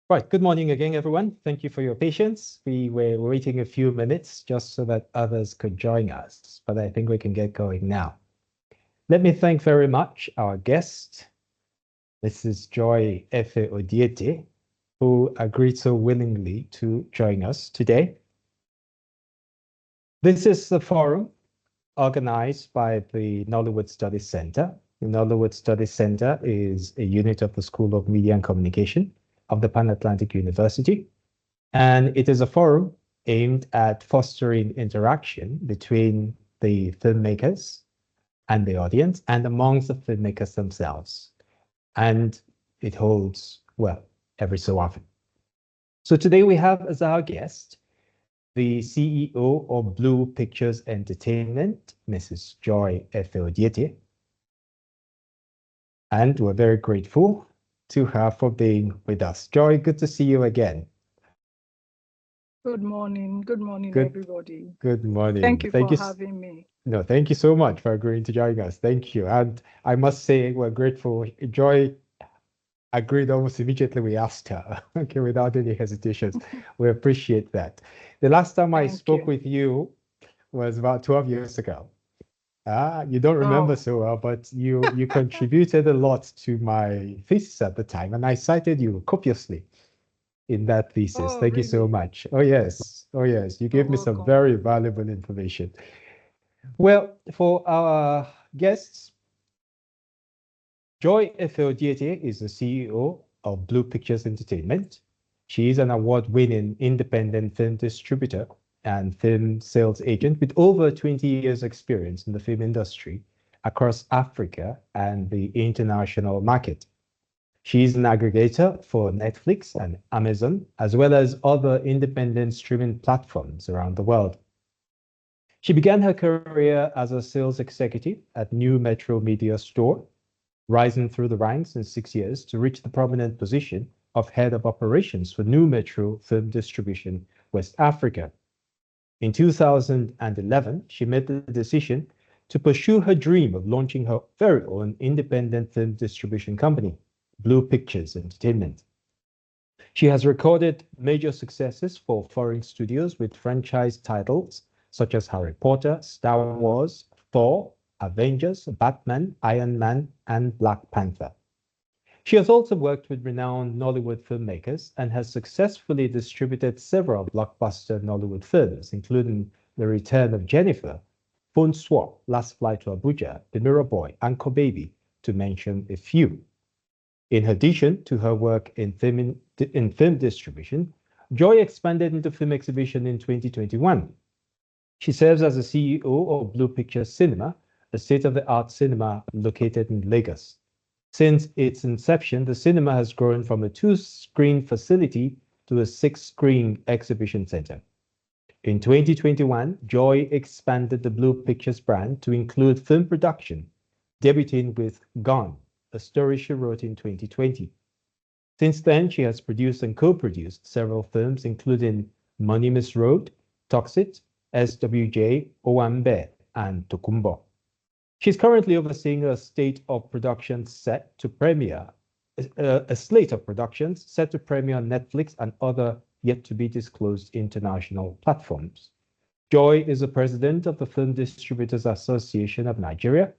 Right, good morning again, everyone. Thank you for your patience. We were waiting a few minutes just so that others could join us, but I think we can get going now. Let me thank very much our guest, Mrs. Joy Efe Odiete, who agreed so willingly to join us today. This is the forum organized by the Nollywood Studies Centre. The Nollywood Studies Centre is a unit of the School of Media and Communication of the Pan-Atlantic University. And it is a forum aimed at fostering interaction between the filmmakers and the audience and amongst the filmmakers themselves. And it holds, well, every so often. So today we have as our guest the CEO of Blue Pictures Entertainment, Mrs. Joy Efe Odiete. And we're very grateful to her for being with us. Joy, good to see you again. Good morning. Good morning, Good, everybody. good morning. Thank you Thank for you. having me. No, thank you so much for agreeing to join us. Thank you. And I must say, we're grateful. Joy agreed almost immediately we asked her, okay, without any hesitations. We appreciate that. The last time I spoke with you was about 12 years ago. You don't remember so well, but you contributed a lot to my thesis at the time, and I cited you copiously in that thesis. Thank you so much. Oh, yes. Oh, yes. You gave me some very valuable information. Well, for our guests, Joy Efe Odiete is the CEO of Blue Pictures Entertainment. She is an award-winning independent film distributor and film sales agent with over 20 years experience in the film industry across Africa and the international market. She is an aggregator for Netflix and Amazon, as well as other independent streaming platforms around the world. She began her career as a sales executive at New Metro Media Store, rising through the ranks in 6 years to reach the prominent position of head of operations for New Metro Film Distribution West Africa. In 2011, she made the decision to pursue her dream of launching her very own independent film distribution company, Blue Pictures Entertainment. She has recorded major successes for foreign studios with franchise titles such as Harry Potter, Star Wars, Thor, Avengers, Batman, Iron Man, and Black Panther. She has also worked with renowned Nollywood filmmakers and has successfully distributed several blockbuster Nollywood films, including The Return of Jennifer, Phone Swap, Last Flight to Abuja, The Mirror Boy, Anchor Baby, to mention a few. In addition to her work in film distribution, Joy expanded into film exhibition in 2021. She serves as the CEO of Blue Pictures Cinema, a state-of-the-art cinema located in Lagos. Since its inception, the cinema has grown from a 2-screen facility to a 6-screen exhibition center. In 2021, Joy expanded the Blue Pictures brand to include film production, debuting with Gone, a story she wrote in 2020. Since then, she has produced and co-produced several films, including Money Misroad, Toxic, SWJ, Owambe, and Tokumbo. She's currently overseeing a slate of productions set to premiere on Netflix and other yet-to-be disclosed international platforms. Joy is the president of the Film Distributors Association of Nigeria,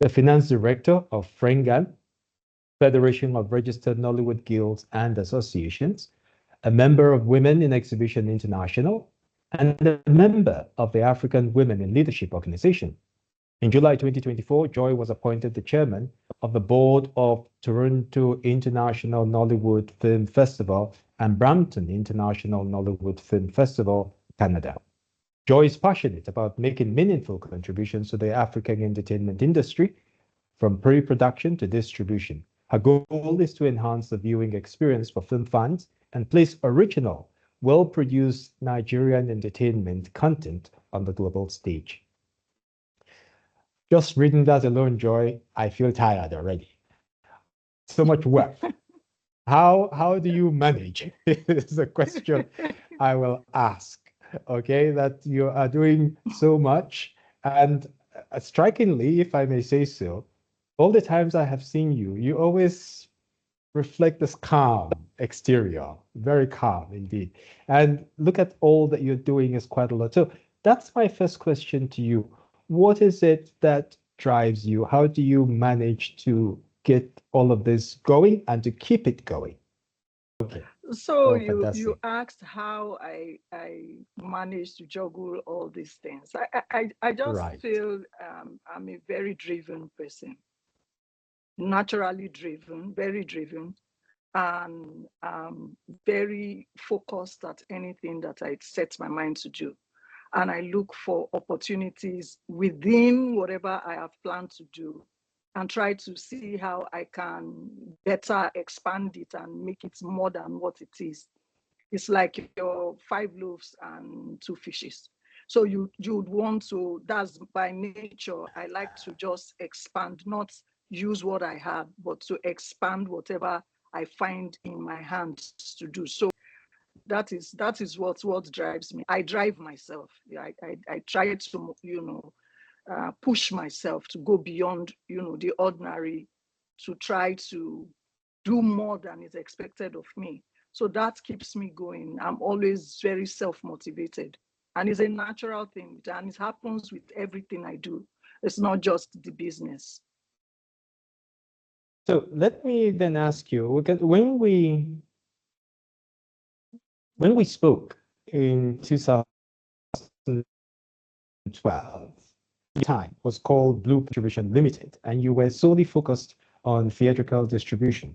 the finance director of Frengan, Federation of Registered Nollywood Guilds and Associations, a member of Women in Exhibition International, and a member of the African Women in Leadership Organization. In July 2024, Joy was appointed the chairman of the board of Toronto International Nollywood Film Festival and Brampton International Nollywood Film Festival, Canada. Joy is passionate about making meaningful contributions to the African entertainment industry, from pre-production to distribution. Her goal is to enhance the viewing experience for film fans and place original, well-produced Nigerian entertainment content on the global stage. Just reading that alone, Joy, I feel tired already. So much work. How do you manage? This is a question I will ask. Okay, that you are doing so much, and strikingly, if I may say so, all the times I have seen you, you always reflect this calm exterior, very calm indeed. And look at all that you're doing is quite a lot. So that's my first question to you. What is it that drives you? How do you manage to get all of this going and to keep it going? Okay. So Oh, you fantastic. asked how I managed to juggle all these things. I just Right. feel I'm a very driven person, naturally driven, and very focused at anything that I set my mind to do. And I look for opportunities within whatever I have planned to do and try to see how I can better expand it and make it more than what it is. It's like your 5 loaves and 2 fishes. So you'd want to, that's by nature, I like to just expand, not use what I have, but to expand whatever I find in my hands to do. So that is what drives me. I drive myself. I try to push myself to go beyond the ordinary, to try to do more than is expected of me. So that keeps me going. I'm always very self-motivated, and it's a natural thing, and it happens with everything I do. It's not just the business. So let me then ask you, because when we spoke in 2012, time was called Blue Distribution Limited, and you were solely focused on theatrical distribution.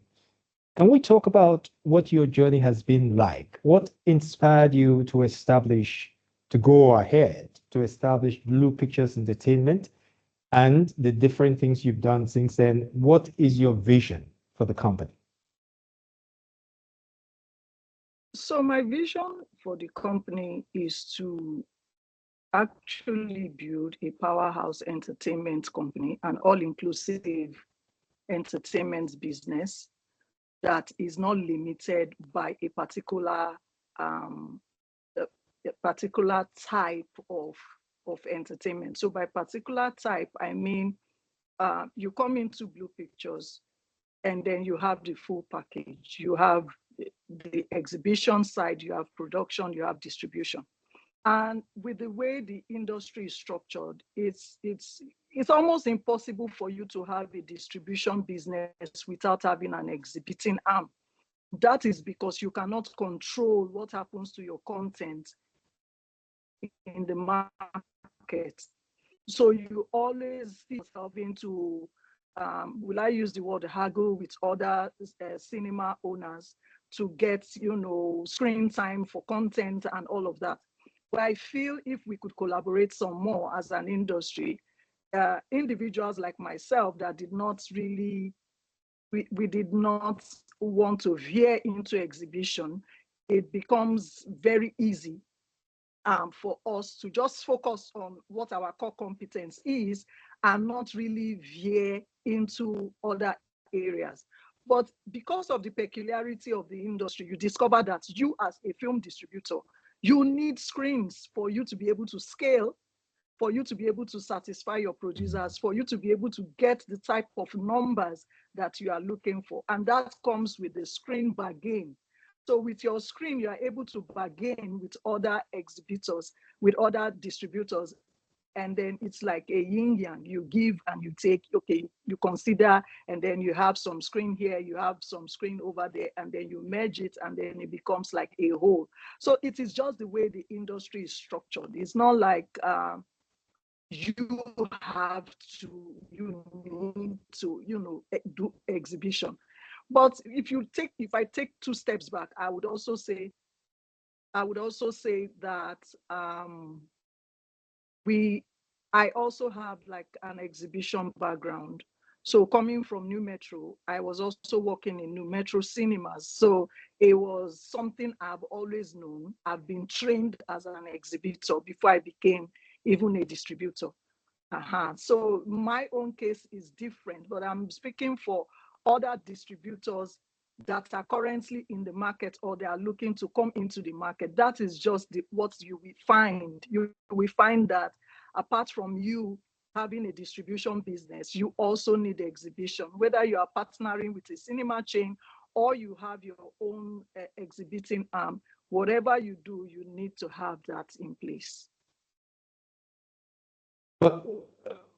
Can we talk about what your journey has been like? What inspired you to go ahead, to establish Blue Pictures Entertainment, and the different things you've done since then? What is your vision for the company? So my vision for the company is to actually build a powerhouse entertainment company, an all-inclusive entertainment business that is not limited by um, a, a particular type of entertainment. So by particular type, I mean you come into Blue Pictures and then you have the full package. You have the exhibition side, you have production, you have distribution. And with the way the industry is structured, it's almost impossible for you to have a distribution business without having an exhibiting arm. That is because you cannot control what happens to your content in the market. So you always see yourself into, will I use the word haggle with other cinema owners to get, screen time for content and all of that. But I feel if we could collaborate some more as an industry, individuals like myself that did not really, we did not want to veer into exhibition, it becomes very easy for us to just focus on what our core competence is and not really veer into other areas. But because of the peculiarity of the industry, you discover that you as a film distributor, you need screens for you to be able to scale, for you to be able to satisfy your producers, for you to be able to get the type of numbers that you are looking for. And that comes with the screen bargain. So with your screen, you are able to bargain with other exhibitors, with other distributors. And then it's like a yin yang. You give and you take, okay, you consider, and then you have some screen here, you have some screen over there, and then you merge it, and then it becomes like a whole. So it is just the way the industry is structured. It's not like you have to, you need to, do exhibition. But if I take 2 steps back, I would also say that I also have like an exhibition background. So coming from New Metro, I was also working in New Metro cinemas. So it was something I've always known. I've been trained as an exhibitor before I became even a distributor. So my own case is different, but I'm speaking for other distributors that are currently in the market or they are looking to come into the market. That is just what you will find. You will find that apart from you having a distribution business, you also need exhibition, whether you are partnering with a cinema chain or you have your own exhibiting arm, whatever you do, you need to have that in place. But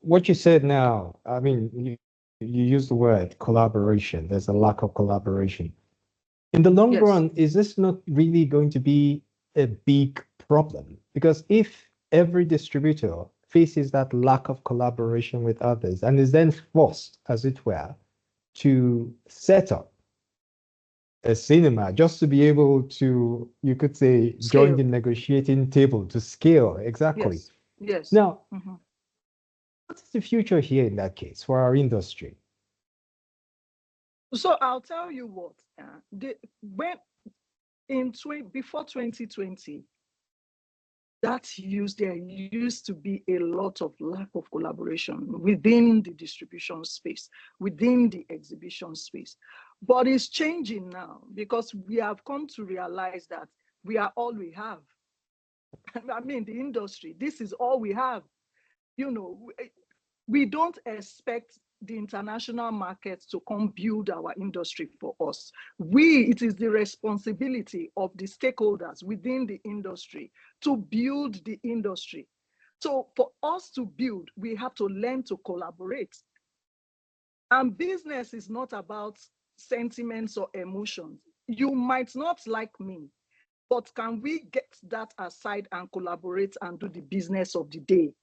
what you said now, I mean, you use the word collaboration. There's a lack of collaboration. In the long Yes. run, is this not really going to be a big problem? Because if every distributor faces that lack of collaboration with others and is then forced, as it were, to set up a cinema just to be able to, you could say, join Scale. the negotiating table to scale. Exactly. Yes. Yes. Now, Mm-hmm. what is the future here in that case for our industry? So I'll tell you what, when before 2020, there used to be a lot of lack of collaboration within the distribution space, within the exhibition space. But it's changing now because we have come to realize that we are all we have. I mean, the industry, this is all we have. You know, we don't expect the international markets to come build our industry for us. It is the responsibility of the stakeholders within the industry to build the industry. So for us to build, we have to learn to collaborate. And business is not about sentiments or emotions. You might not like me, but can we get that aside and collaborate and do the business of the day?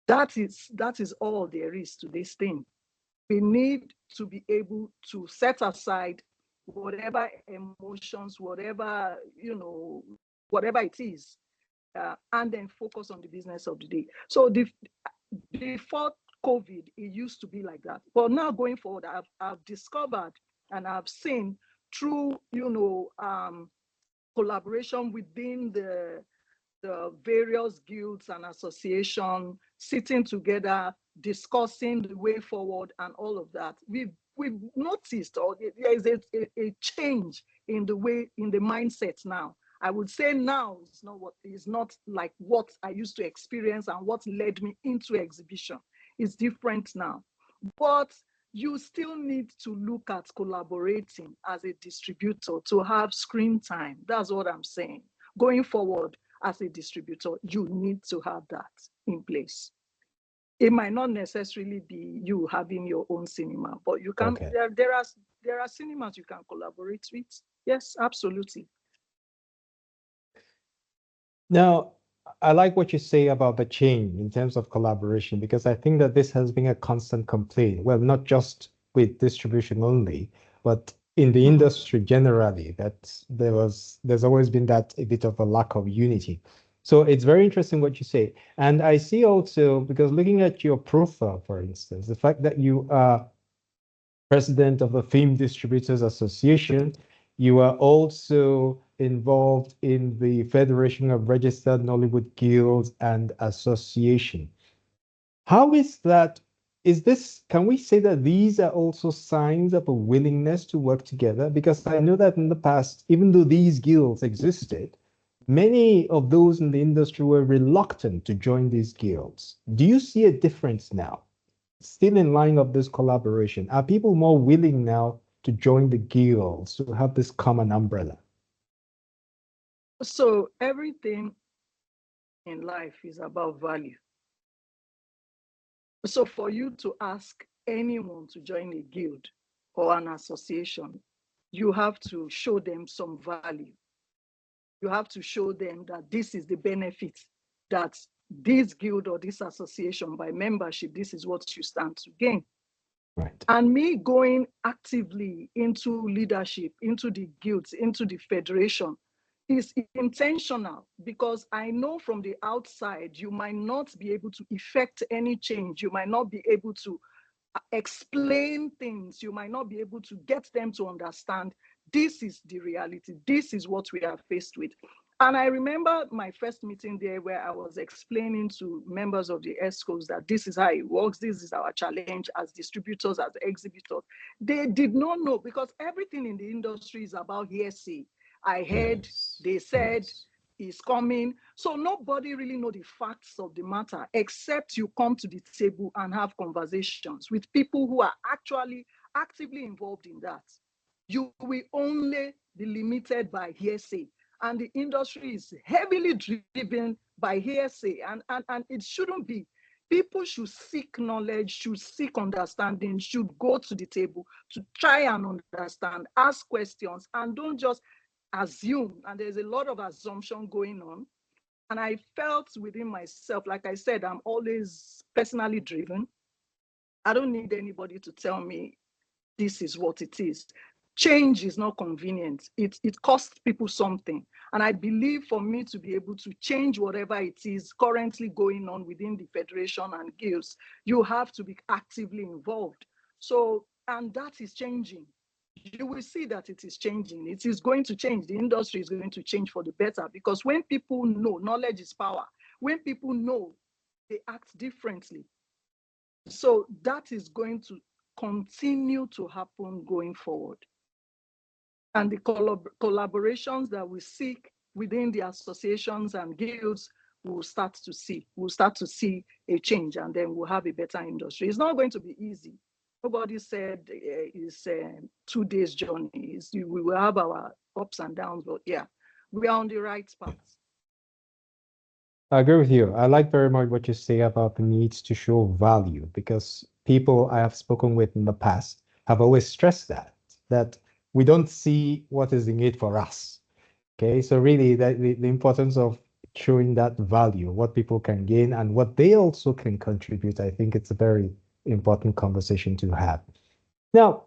That is all there is to this thing. We need to be able to set aside whatever emotions, whatever it is, and then focus on the business of the day. So before COVID, it used to be like that. But now going forward, I've discovered and I've seen through, collaboration within the various guilds and associations, sitting together, discussing the way forward and all of that. We've noticed, or there is a change in the mindset now. I would say now it's not like what I used to experience and what led me into exhibition. It's different now. But you still need to look at collaborating as a distributor to have screen time. That's what I'm saying. Going forward, as a distributor, you need to have that in place. It might not necessarily be you having your own cinema, but you can. Okay. There are cinemas you can collaborate with. Yes, absolutely. Now, I like what you say about the change in terms of collaboration, because I think that this has been a constant complaint. Well, not just with distribution only, but in the Mhm. industry generally, that there's always been that a bit of a lack of unity. So it's very interesting what you say. And I see also, because looking at your profile, for instance, the fact that you are president of the Film Distributors Association. You are also involved in the Federation of Registered Nollywood Guilds and Association. How is that? Can we say that these are also signs of a willingness to work together? Because I know that in the past, even though these guilds existed, many of those in the industry were reluctant to join these guilds. Do you see a difference now? Still in line of this collaboration, are people more willing now to join the guilds to have this common umbrella? So everything in life is about value. So for you to ask anyone to join a guild or an association, you have to show them some value. You have to show them that this is the benefit, that this guild or this association, by membership, this is what you stand to gain. Right. And me going actively into leadership, into the guilds, into the federation is intentional, because I know from the outside, you might not be able to effect any change. You might not be able to explain things. You might not be able to get them to understand this is the reality. This is what we are faced with. And I remember my first meeting there where I was explaining to members of the ESCOs that this is how it works. This is our challenge as distributors, as exhibitors. They did not know, because everything in the industry is about hearsay. I heard, Yes. they said, Yes. is coming. So nobody really know the facts of the matter, except you come to the table and have conversations with people who are actually actively involved in that. you will only be limited by hearsay. And the industry is heavily driven by hearsay, and it shouldn't be. People should seek knowledge, should seek understanding, should go to the table to try and understand, ask questions, and don't just assume. And there's a lot of assumption going on. And I felt within myself, like I said, I'm always personally driven. I don't need anybody to tell me this is what it is. Change is not convenient. It costs people something. And I believe for me to be able to change whatever it is currently going on within the Federation and guilds, you have to be actively involved. So, and that is changing. You will see that it is changing. It is going to change. The industry is going to change for the better, because when people know, knowledge is power. When people know, they act differently. So that is going to continue to happen going forward. And the collaborations that we seek within the associations and guilds, we'll start to see a change, and then we'll have a better industry. It's not going to be easy. Nobody said it's a 2 days journey. We will have our ups and downs, but yeah, we are on the right path. I agree with you. I like very much what you say about the need to show value, because people I have spoken with in the past have always stressed that we don't see what is in it for us. Okay, so really the importance of showing that value, what people can gain and what they also can contribute, I think it's a very important conversation to have. Now,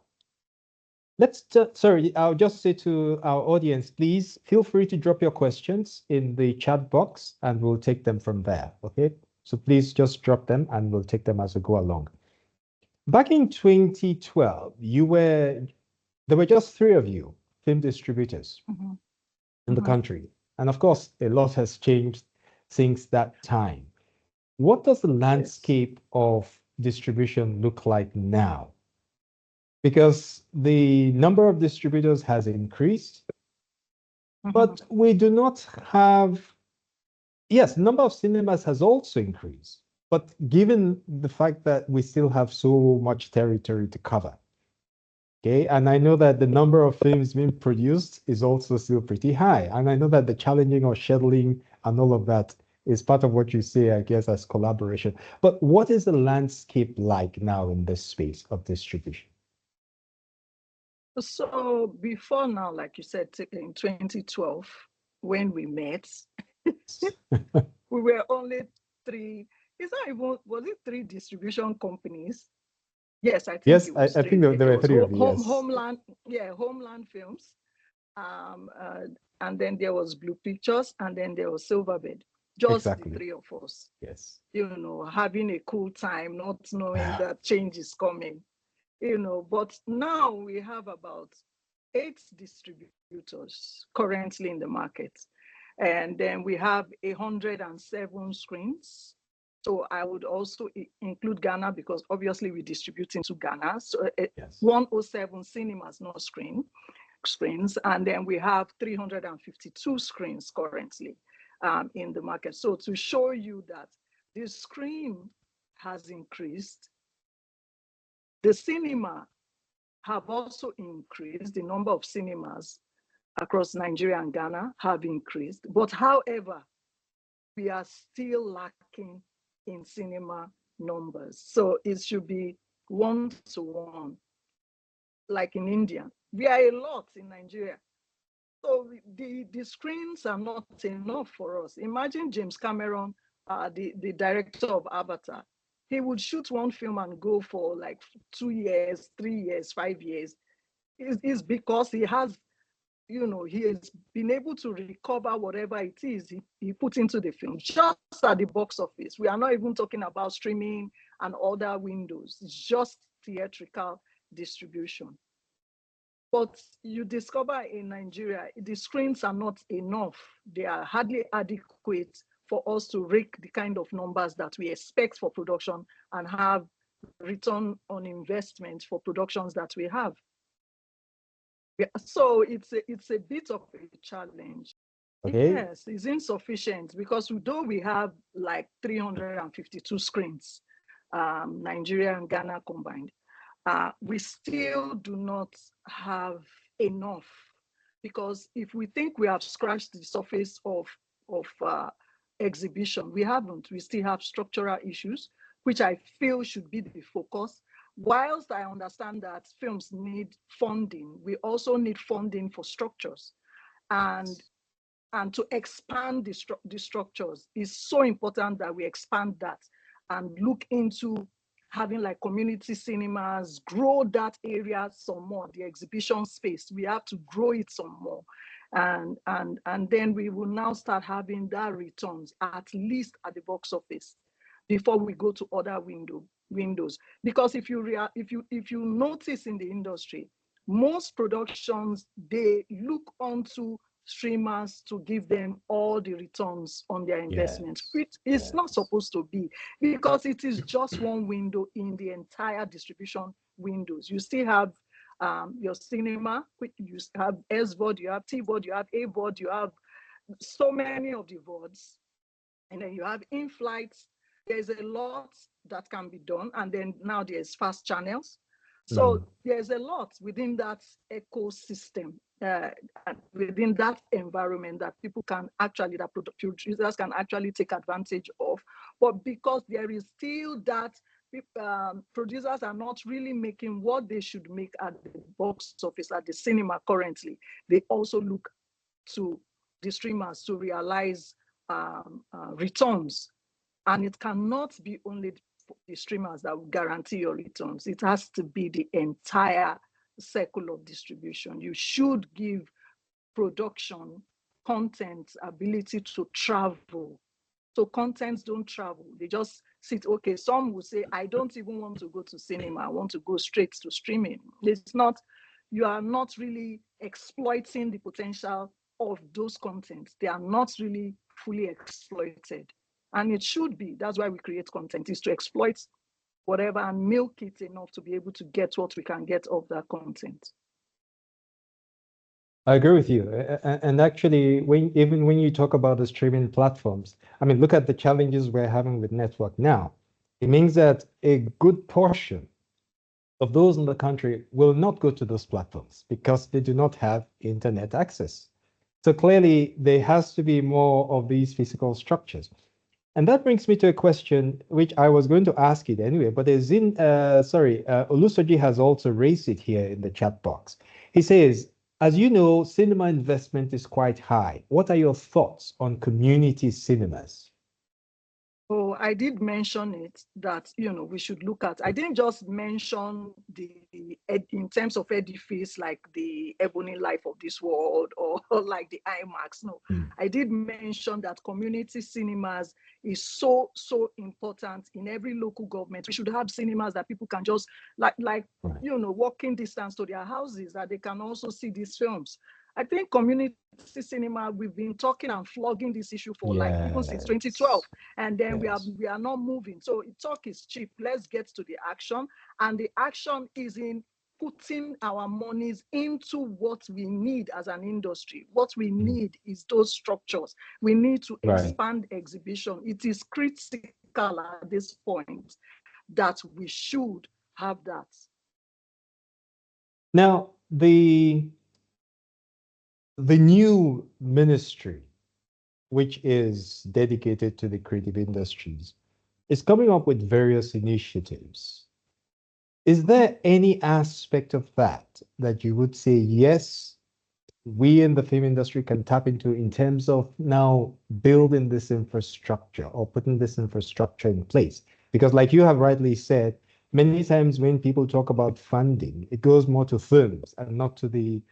I'll just say to our audience, please feel free to drop your questions in the chat box and we'll take them from there, okay? So please just drop them and we'll take them as we go along. Back in 2012, there were just 3 of you, film distributors in the country. And of course, a lot has changed since that time. What does the landscape of distribution look like now? Because the number of distributors has increased, but we do not have, yes, the number of cinemas has also increased, but given the fact that we still have so much territory to cover, okay, and I know that the number of films being produced is also still pretty high, and I know that the challenging of scheduling and all of that is part of what you say, I guess, as collaboration. But what is the landscape like now in this space of distribution? So before now, like you said, in 2012, when we met, we were only 3. It's not even, was it 3 distribution companies? Yes, I think yes, it was I think there were 3 of you. Yes. Homeland Films, and then there was Blue Pictures, and then there was Silverbird. Just exactly. The 3 of us. Yes. Having a cool time, not knowing that change is coming. But now we have about 8 distributors currently in the market. And then we have 107 screens. So I would also include Ghana, because obviously we distribute into Ghana. So 107 cinemas, not screens. And then we have 352 screens currently in the market. So to show you that the screen has increased, the cinema have also increased. The number of cinemas across Nigeria and Ghana have increased. But however, we are still lacking in cinema numbers. So it should be 1-to-1, like in India. We are a lot in Nigeria. So the screens are not enough for us. Imagine James Cameron, the director of Avatar. He would shoot one film and go for like 2 years, 3 years, 5 years. It's because he has, he has been able to recover whatever it is he put into the film, just at the box office. We are not even talking about streaming and other windows. It's just theatrical distribution. But you discover in Nigeria, the screens are not enough. They are hardly adequate for us to rake the kind of numbers that we expect for production and have return on investment for productions that we have. So it's a bit of a challenge. Okay. Yes, it's insufficient, because though we have like 352 screens, Nigeria and Ghana combined, we still do not have enough. Because if we think we have scratched the surface of exhibition, we haven't. We still have structural issues, which I feel should be the focus. Whilst I understand that films need funding, we also need funding for structures. And to expand the structures is so important that we expand that and look into having like community cinemas, grow that area some more, the exhibition space. We have to grow it some more. And then we will now start having that returns, at least at the box office, before we go to other windows. Because if you notice in the industry, most productions, they look onto streamers to give them all the returns on their investment, which is not supposed to be, because it is just one window in the entire distribution windows. You still have your cinema, which you have SVOD, you have TVOD, you have AVOD, you have so many of the VODs, and then you have in-flights. There's a lot that can be done, and then now there's fast channels. So there's a lot within that ecosystem, within that environment that people can actually, that producers can actually take advantage of. But because there is still that, producers are not really making what they should make at the box office, at the cinema currently. They also look to the streamers to realize returns. And it cannot be only the streamers that will guarantee your returns. It has to be the entire circle of distribution. You should give production, content, ability to travel. So contents don't travel. They just sit, okay, some will say, I don't even want to go to cinema. I want to go straight to streaming. It's not, you are not really exploiting the potential of those contents. They are not really fully exploited. And it should be. That's why we create content, is to exploit whatever and milk it enough to be able to get what we can get of that content. I agree with you. And actually, even when you talk about the streaming platforms, I mean, look at the challenges we're having with network now. It means that a good portion of those in the country will not go to those platforms because they do not have internet access. So clearly, there has to be more of these physical structures. And that brings me to a question which I was going to ask it anyway, but Olusoji has also raised it here in the chat box. He says, as you know, cinema investment is quite high. What are your thoughts on community cinemas? Oh, I did mention it, that, we should look at, I didn't just mention in terms of edifice, like the Ebony Life of this world or like the IMAX. No, I did mention that community cinemas is so important in every local government. We should have cinemas that people can just walking distance to their houses, that they can also see these films. I think community cinema, we've been talking and flogging this issue for even since 2012, and then we are not moving. So talk is cheap. Let's get to the action, and the action is in putting our monies into what we need as an industry. What we need is those structures. We need to expand exhibition. It is critical at this point that we should have that. Now, the new ministry, which is dedicated to the creative industries, is coming up with various initiatives. Is there any aspect of that you would say, yes, we in the film industry can tap into in terms of now building this infrastructure or putting this infrastructure in place? Because like you have rightly said, many times when people talk about funding, it goes more to films and not to the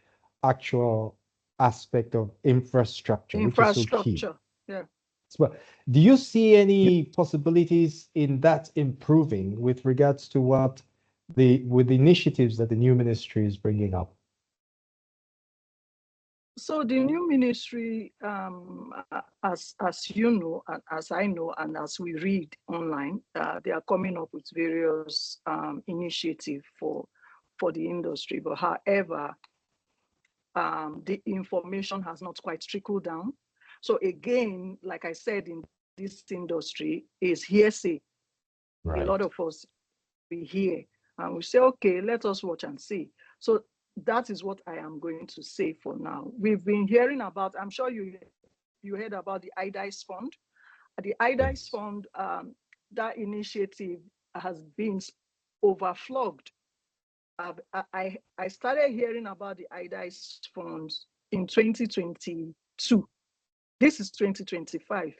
actual aspect of infrastructure, which is so key. Yeah. So, do you see any possibilities in that improving with regards to with the initiatives that the new ministry is bringing up? So the new ministry, as you know, and as I know, and as we read online, they are coming up with various initiatives for the industry. But however, the information has not quite trickled down. So again, like I said, in this industry is hearsay. A lot of us, we hear and we say, okay, let us watch and see. So that is what I am going to say for now. We've been hearing about, I'm sure you heard about the IDICE Fund. The IDICE Fund, that initiative has been overflogged. I started hearing about the IDICE funds in 2022. This is 2025.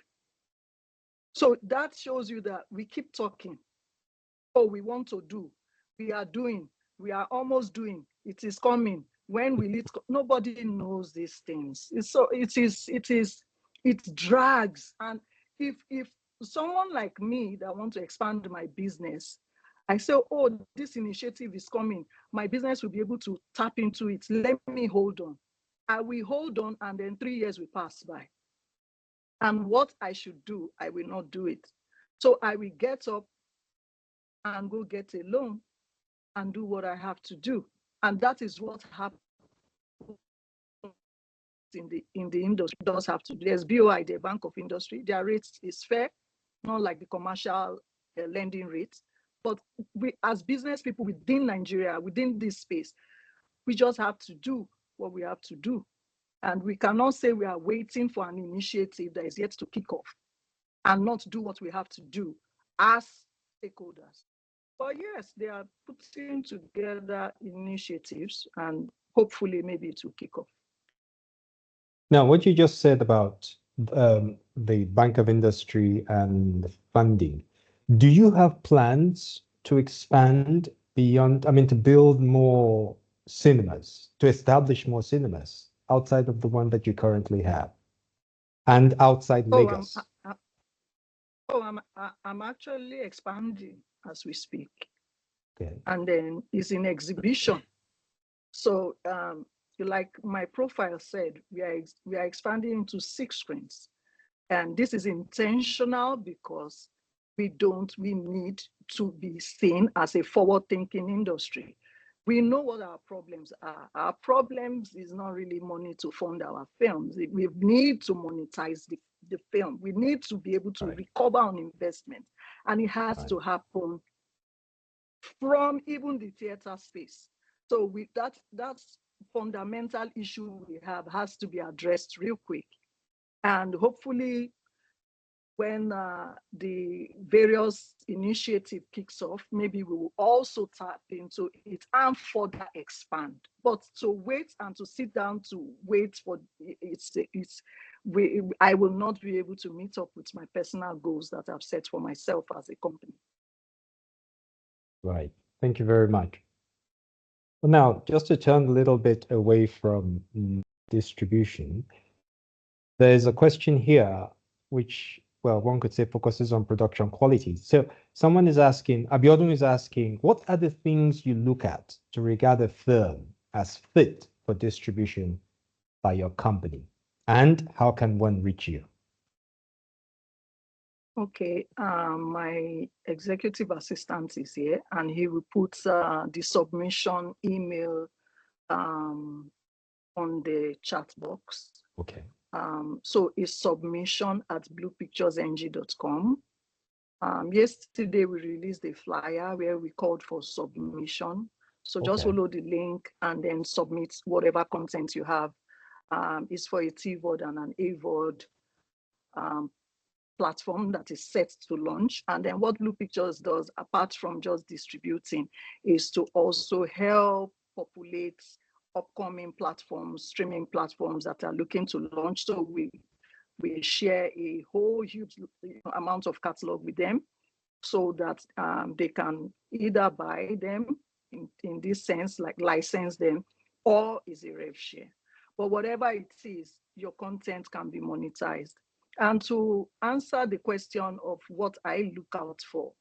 So that shows you that we keep talking. Oh, we want to do, we are doing, we are almost doing, it is coming. When will it nobody knows these things. It drags. And if someone like me that want to expand my business, I say, oh, this initiative is coming, my business will be able to tap into it, let me hold on. I will hold on, and then 3 years will pass by. And what I should do, I will not do it. So I will get up and go get a loan and do what I have to do. And that is what happens in the industry. Does have to do. There's BOI, the Bank of Industry. Their rates is fair, not like the commercial lending rates. But we, as business people within Nigeria, within this space, we just have to do what we have to do. And we cannot say we are waiting for an initiative that is yet to kick off and not do what we have to do as stakeholders. But yes, they are putting together initiatives, and hopefully maybe it will kick off. Now, what you just said about the Bank of Industry and funding, do you have plans to expand beyond, I mean, to build more cinemas, to establish more cinemas outside of the one that you currently have and outside Lagos? I'm actually expanding as we speak. Okay. And then it's in exhibition. So like my profile said, we are expanding into 6 screens. And this is intentional because we need to be seen as a forward-thinking industry. We know what our problems are. Our problems is not really money to fund our films. We need to monetize the film. We need to be able to recover on investment. And it has to happen from even the theater space. So that's fundamental issue we have has to be addressed real quick. And hopefully when the various initiative kicks off, maybe we will also tap into it and further expand. But to wait and to sit down to wait for I will not be able to meet up with my personal goals that I've set for myself as a company. Right. Thank you very much. Well, now, just to turn a little bit away from distribution, there's a question here which, well, one could say focuses on production quality. So someone is asking, Abiodun is asking, what are the things you look at to regard a film as fit for distribution by your company? And how can one reach you? Okay, my executive assistant is here, and he will put the submission email on the chat box. Okay. So it's submission@bluepicturesng.com. Yesterday we released a flyer where we called for submission. So just follow the link and then submit whatever content you have. It's for a TVOD and an AVOD platform that is set to launch. And then what Blue Pictures does, apart from just distributing, is to also help populate upcoming platforms, streaming platforms that are looking to launch. So we share a whole huge amount of catalog with them so that they can either buy them in this sense, like license them, or is a rev share. But whatever it is, your content can be monetized. And to answer the question of what I look out for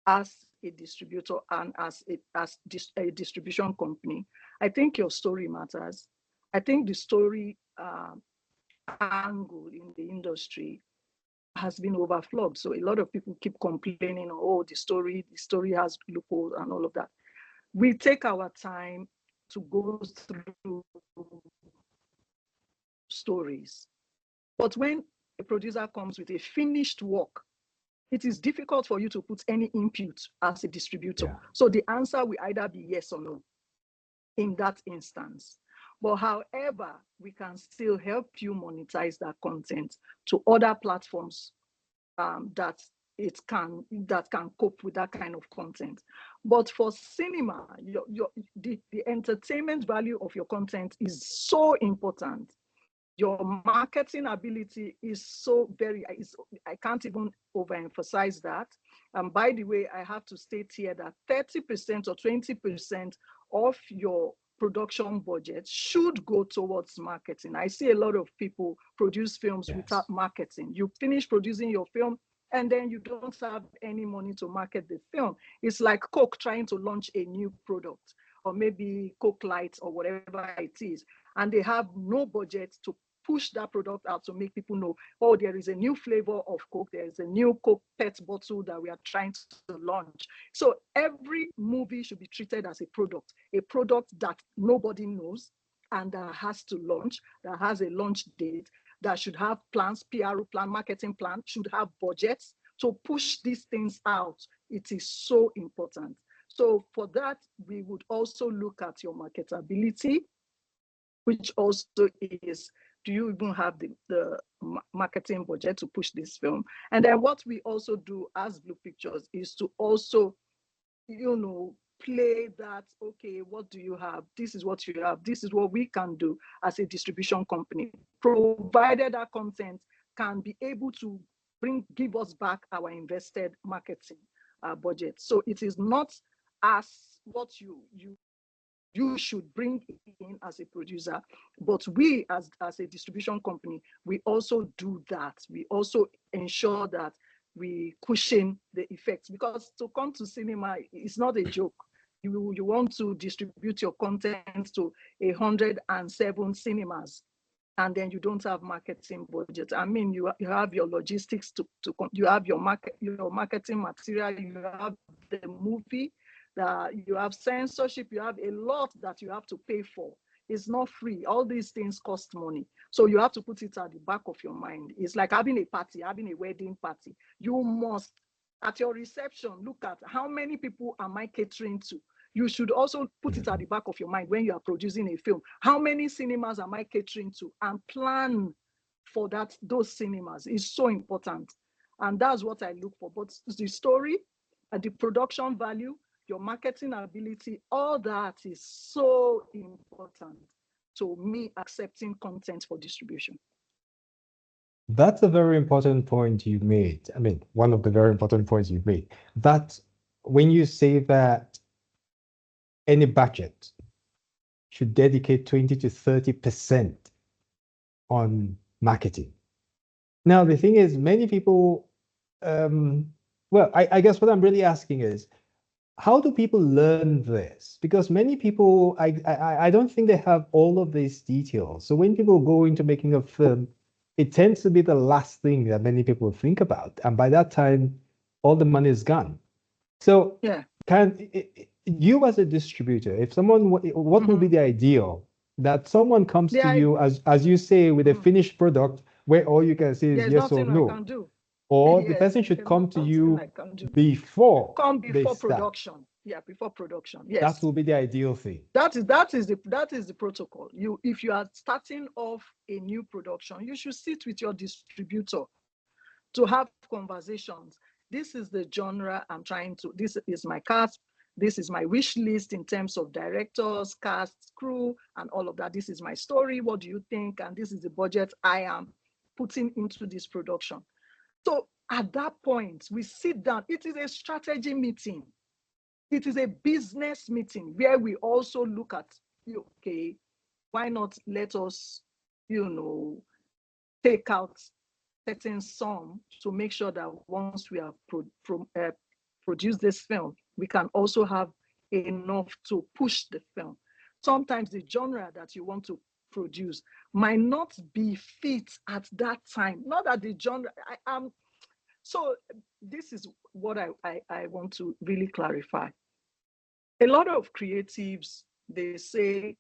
as a distributor and as a distribution company, I think your story matters. I think the story angle in the industry has been overflowed. So a lot of people keep complaining, oh, the story has loopholes and all of that. We take our time to go through stories. But when a producer comes with a finished work, it is difficult for you to put any input as a distributor. Yeah. So the answer will either be yes or no. in that instance. But however, we can still help you monetize that content to other platforms that can cope with that kind of content. But for cinema, the entertainment value of your content is so important. Your marketing ability is so I can't even overemphasize that. And by the way, I have to state here that 30% or 20% of your production budget should go towards marketing. I see a lot of people produce films without marketing. You finish producing your film and then you don't have any money to market the film. It's like Coke trying to launch a new product, or maybe Coke Light or whatever it is, and they have no budget to push that product out to make people know, oh, there is a new flavor of Coke, there is a new Coke PET bottle that we are trying to launch. So every movie should be treated as a product that nobody knows and that has to launch, that has a launch date, that should have plans, PR plan, marketing plan, should have budgets to push these things out. It is so important. So for that, we would also look at your marketability, which also is, do you even have the marketing budget to push this film? And then what we also do as Blue Pictures is to also, play that, okay, what do you have? This is what you have. This is what we can do as a distribution company, provided that content can be able to give us back our invested marketing budget. So it is not as what you should bring in as a producer, but we as a distribution company, we also do that. We also ensure that we cushion the effects, because to come to cinema is not a joke. You want to distribute your content to 107 cinemas, and then you don't have marketing budget. I mean, you have your logistics you have your marketing material, you have the movie, you have censorship, you have a lot that you have to pay for. It's not free. All these things cost money. So you have to put it at the back of your mind. It's like having a party, having a wedding party. You must, at your reception, look at how many people am I catering to. You should also put it at the back of your mind when you are producing a film. How many cinemas am I catering to? And plan for those cinemas is so important. And that's what I look for. But the story, the production value, your marketing ability, all that is so important to me accepting content for distribution. That's a very important point you made. I mean, one of the very important points you made. That when you say that any budget should dedicate 20 to 30% on marketing. Now, the thing is, many people, well, I guess what I'm really asking is, how do people learn this? Because many people, I don't think they have all of these details. So when people go into making a film, it tends to be the last thing that many people think about. And by that time, all the money is gone. So yeah, you as a distributor, if someone, what would be the ideal? That someone comes to you, as you say, with a finished product where all you can say is yes or no. I can do. Or the person should come to you before production. Yeah, before production. Yes, that will be the ideal thing. That is the protocol. If you are starting off a new production, you should sit with your distributor to have conversations. This is the genre I'm trying to. This is my cast. This is my wish list in terms of directors, cast, crew, and all of that. This is my story. What do you think? And this is the budget I am putting into this production. So at that point, we sit down. It is a strategy meeting. It is a business meeting where we also look at, okay, why not let us, take out certain sum to make sure that once we have produced this film, we can also have enough to push the film. Sometimes the genre that you want to produce might not be fit at that time. Not that the genre, so this is what I want to really clarify. A lot of creatives, they say,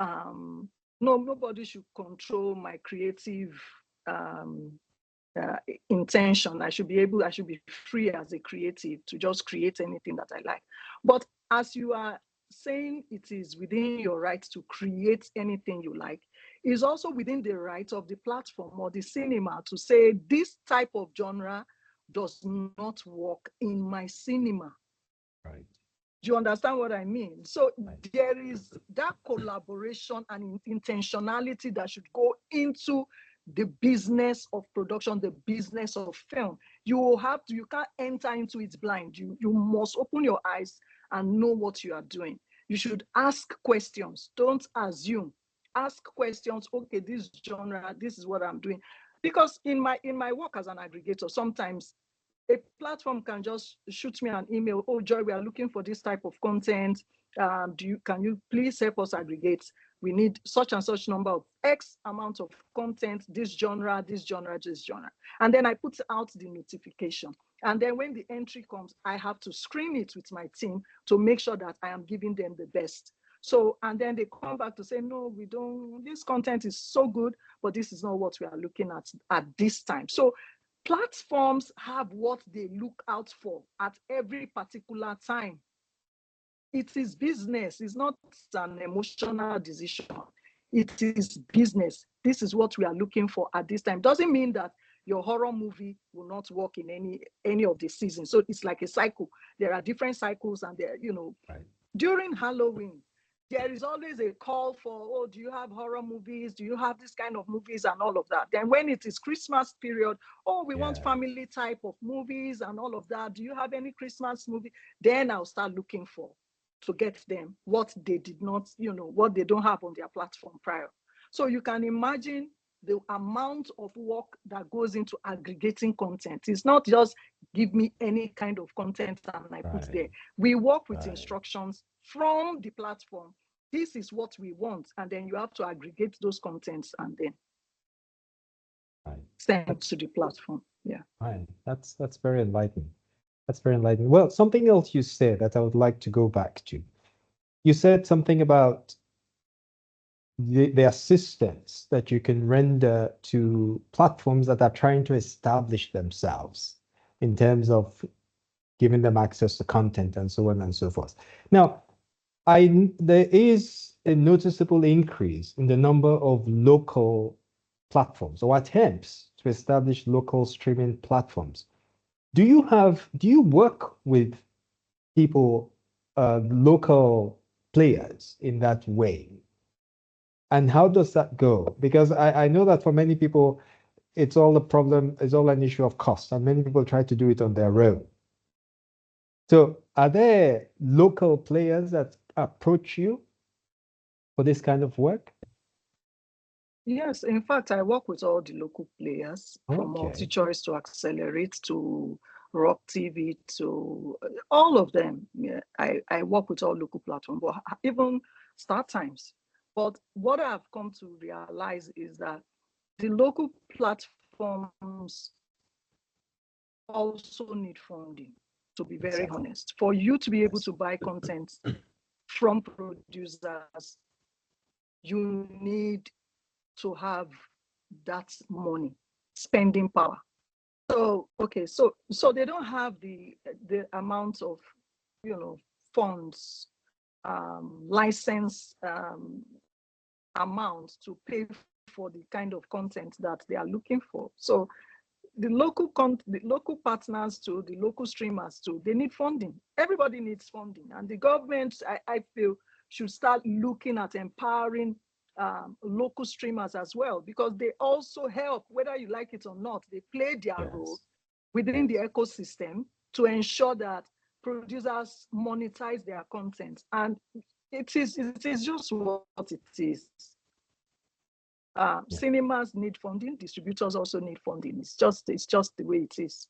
no, nobody should control my creative intention. I should be free as a creative to just create anything that I like. But as you are saying it is within your right to create anything you like, is also within the right of the platform or the cinema to say this type of genre does not work in my cinema. Right. Do you understand what I mean? So Right. there is that collaboration and intentionality that should go into the business of production, the business of film. You can't enter into it blind. You must open your eyes and know what you are doing. You should ask questions. Don't assume. Ask questions. Okay, this genre, this is what I'm doing. Because in my work as an aggregator, sometimes a platform can just shoot me an email. Oh, Joy, we are looking for this type of content. Can you please help us aggregate? We need such and such number of X amount of content, this genre, this genre, this genre. And then I put out the notification. And then when the entry comes, I have to screen it with my team to make sure that I am giving them the best. So, and then they come back to say, no, we don't, this content is so good, but this is not what we are looking at this time. So platforms have what they look out for at every particular time. It is business. It's not an emotional decision. It is business. This is what we are looking for at this time. Doesn't mean that your horror movie will not work in any of the seasons. So it's like a cycle. There are different cycles, and there, Right. during Halloween, there is always a call for, oh, do you have horror movies? Do you have this kind of movies and all of that? Then when it is Christmas period, oh, we want family type of movies and all of that. Do you have any Christmas movie? Then I'll start looking to get them what they did not, what they don't have on their platform prior. So you can imagine the amount of work that goes into aggregating content. It's not just give me any kind of content and I put there. We work with instructions from the platform. This is what we want. And then you have to aggregate those contents and then send to the platform. Yeah. Right. That's very enlightening. That's very enlightening. Well, something else you said that I would like to go back to. You said something about the assistance that you can render to platforms that are trying to establish themselves in terms of giving them access to content and so on and so forth. Now, there is a noticeable increase in the number of local platforms or attempts to establish local streaming platforms. Do you work with people, local players in that way? And how does that go? Because I know that for many people, it's all an issue of cost, and many people try to do it on their own. So are there local players that approach you for this kind of work? Yes, in fact, I work with all the local players, from MultiChoice to Accelerate to Rock TV to all of them. Yeah, I work with all local platforms, but even Start Times. But what I've come to realize is that the local platforms also need funding, to be very honest. For you to be able to buy content from producers, you need to have that money, spending power. So, okay, so they don't have the amount of, funds, license amount to pay for the kind of content that they are looking for. So the local partners to the local streamers too, they need funding. Everybody needs funding, and the government, I feel, should start looking at empowering local streamers as well, because they also help, whether you like it or not. They play their role within the ecosystem to ensure that producers monetize their content, and it is just what it is. Cinemas need funding, distributors also need funding. It's just the way it is.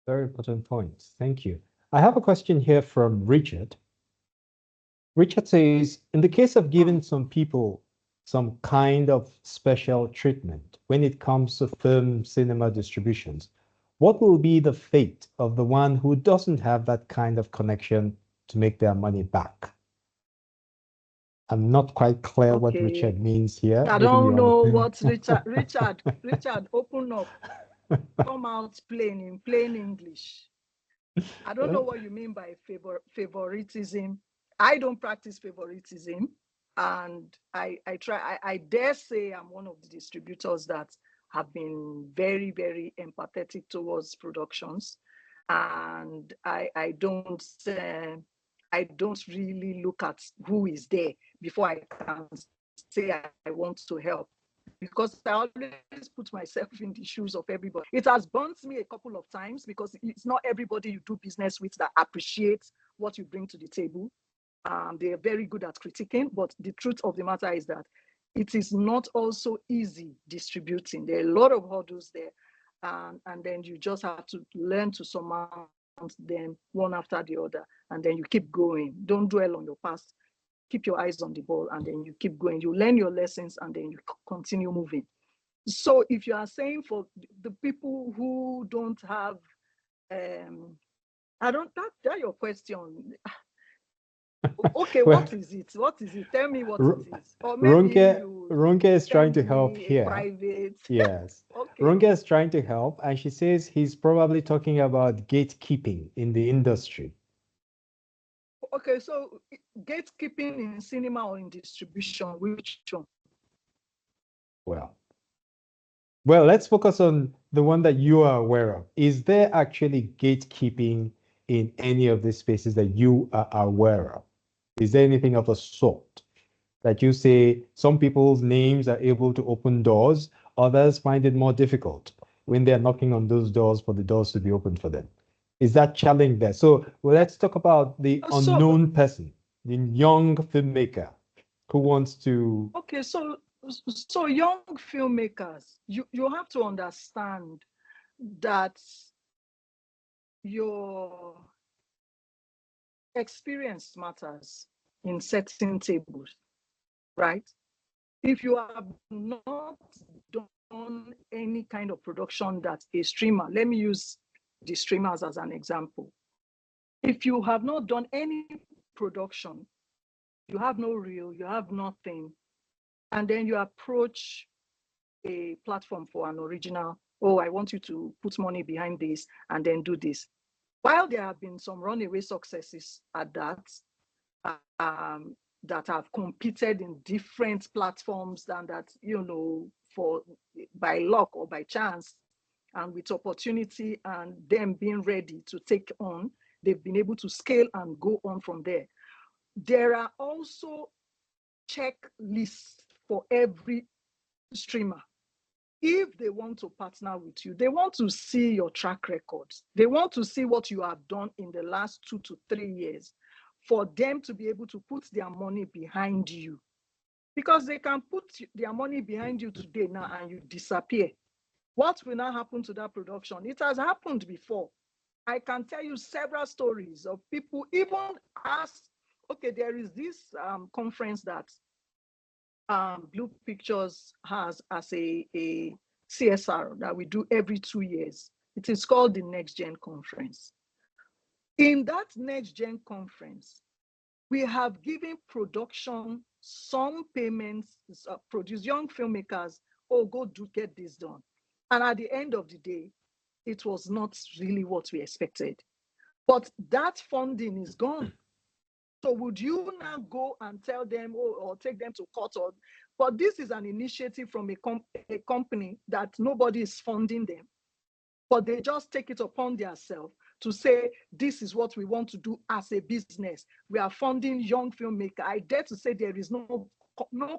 Very important point. Thank you. I have a question here from Richard. Richard says, in the case of giving some people some kind of special treatment when it comes to film cinema distributions, what will be the fate of the one who doesn't have that kind of connection to make their money back? I'm not quite clear what Richard means here. I don't know what Richard, open up. Come out in plain English. I don't know what you mean by favoritism. I don't practice favoritism. And I dare say I'm one of the distributors that have been very, very empathetic towards productions. And I don't really look at who is there before I can say I want to help, because I always put myself in the shoes of everybody. It has burnt me a couple of times because it's not everybody you do business with that appreciates what you bring to the table. They are very good at critiquing, but the truth of the matter is that it is not also easy distributing. There are a lot of hurdles there, and then you just have to learn to surmount them one after the other, and then you keep going. Don't dwell on your past. Keep your eyes on the ball, and then you keep going. You learn your lessons, and then you continue moving. So if you are saying for the people who don't have, I don't, that your question. Okay, Well, what is it? What is it? Tell me what R- it is. Or maybe Ronke, you Ronke is trying send to help me a here. private. Yes. Okay. Ronke is trying to help, and she says he's probably talking about gatekeeping in the industry. Okay, so gatekeeping in cinema or in distribution, which one? Well, well, let's focus on the one that you are aware of. Is there actually gatekeeping in any of these spaces that you are aware of? Is there anything of the sort that you say some people's names are able to open doors, others find it more difficult when they're knocking on those doors for the doors to be opened for them? Is that challenge there? So, well, let's talk about the So unknown person, the young filmmaker who wants to. okay, so young filmmakers, you have to understand that your experience matters in setting tables, right? If you have not done any kind of production that a streamer, let me use the streamers as an example. If you have not done any production, you have no reel, you have nothing, and then you approach a platform for an original, oh, I want you to put money behind this and then do this. While there have been some runaway successes at that, that have competed in different platforms and that, for by luck or by chance and with opportunity and them being ready to take on, they've been able to scale and go on from there. There are also checklists for every streamer. If they want to partner with you, they want to see your track records. They want to see what you have done in the last 2 to 3 years for them to be able to put their money behind you. Because they can put their money behind you today now and you disappear. What will now happen to that production? It has happened before. I can tell you several stories of people even ask, okay, there is this conference that Blue Pictures has as a CSR that we do every 2 years. It is called the Next Gen Conference. In that Next Gen Conference, we have given production some payments, produce young filmmakers, oh, go do get this done. And at the end of the day, it was not really what we expected. But that funding is gone. So would you now go and tell them or take them to court? But this is an initiative from a company that nobody is funding them, but they just take it upon themselves to say, this is what we want to do as a business. We are funding young filmmakers. I dare to say there is no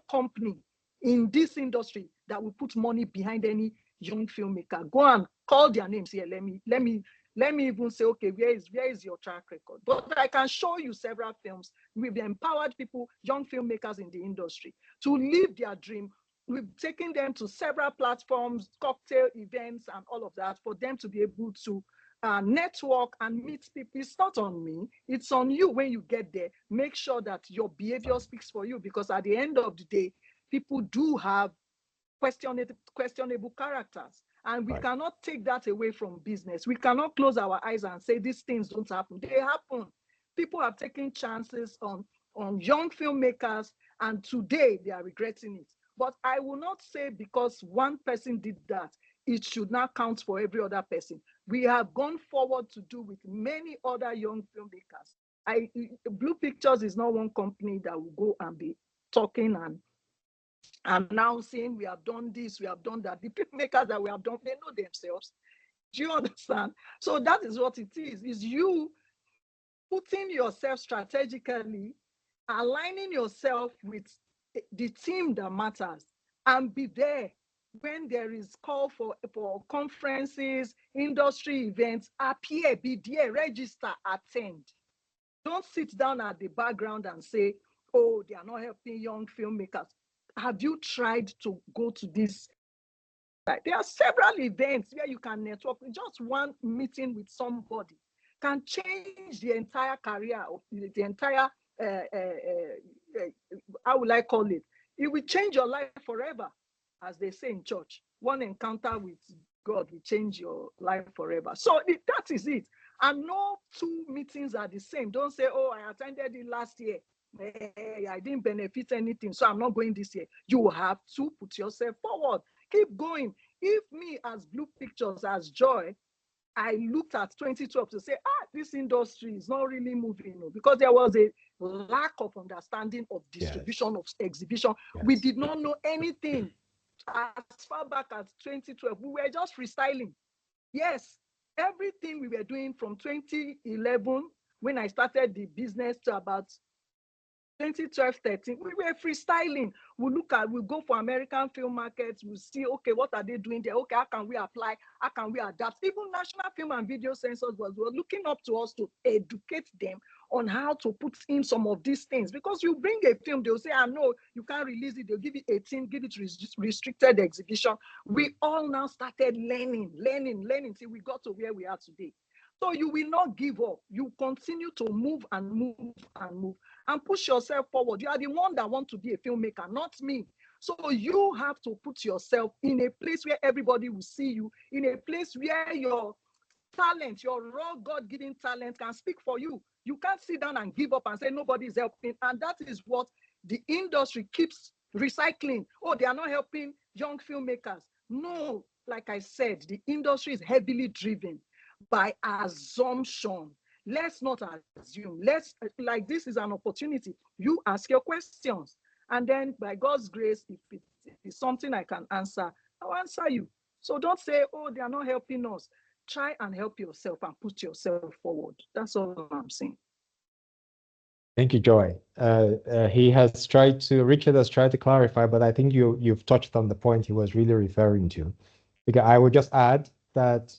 company in this industry that will put money behind any young filmmaker. Go and call their names here. Let me even say, okay, where is your track record? But I can show you several films. We've empowered people, young filmmakers in the industry, to live their dream. We've taken them to several platforms, cocktail events, and all of that for them to be able to network and meet people. It's not on me, it's on you. When you get there, make sure that your behavior speaks for you, because at the end of the day, people do have questionable characters. And we cannot take that away from business. We cannot close our eyes and say these things don't happen. They happen. People have taken chances on young filmmakers, and today they are regretting it. But I will not say because one person did that, it should not count for every other person. We have gone forward to do with many other young filmmakers. Blue Pictures is not one company that will go and be talking and announcing, we have done this, we have done that. The filmmakers that we have done, they know themselves. Do you understand? So that is what it is you putting yourself strategically, aligning yourself with the team that matters, and be there when there is call for conferences, industry events. Appear, be there, register, attend. Don't sit down at the background and say, oh, they are not helping young filmmakers. Have you tried to go to this? There are several events where you can network. Just one meeting with somebody can change the entire career of the entire, how will I call it? It will change your life forever, as they say in church. One encounter with God will change your life forever. So that is it. And no two meetings are the same. Don't say, oh, I attended it last year. I didn't benefit anything, so I'm not going this year. You have to put yourself forward. Keep going. If me as Blue Pictures, as Joy, I looked at 2012 to say, this industry is not really moving, because there was a lack of understanding of distribution, of exhibition. We did not know anything. As far back as 2012, we were just freestyling. Yes, everything we were doing from 2011, when I started the business, to about 2012, 13, we were freestyling. We'll go for American film markets. We'll see, okay, what are they doing there? Okay, how can we apply? How can we adapt? Even National Film and Video Censors were looking up to us to educate them on how to put in some of these things. Because you bring a film, they'll say, no, you can't release it. They'll give it 18, give it restricted exhibition. We all now started learning till we got to where we are today. So you will not give up. You continue to move and move and move and push yourself forward. You are the one that wants to be a filmmaker, not me. So you have to put yourself in a place where everybody will see you, in a place where your talent, your raw God-given talent can speak for you. You can't sit down and give up and say nobody is helping. And that is what the industry keeps recycling. Oh, they are not helping young filmmakers. No, like I said, the industry is heavily driven by assumption. Let's not assume. Like, this is an opportunity. You ask your questions. And then by God's grace, if it is something I can answer, I'll answer you. So don't say, oh, they are not helping us. Try and help yourself and put yourself forward. That's all I'm saying. Thank you, Joy. Richard has tried to clarify, but I think you've touched on the point he was really referring to. Because I would just add that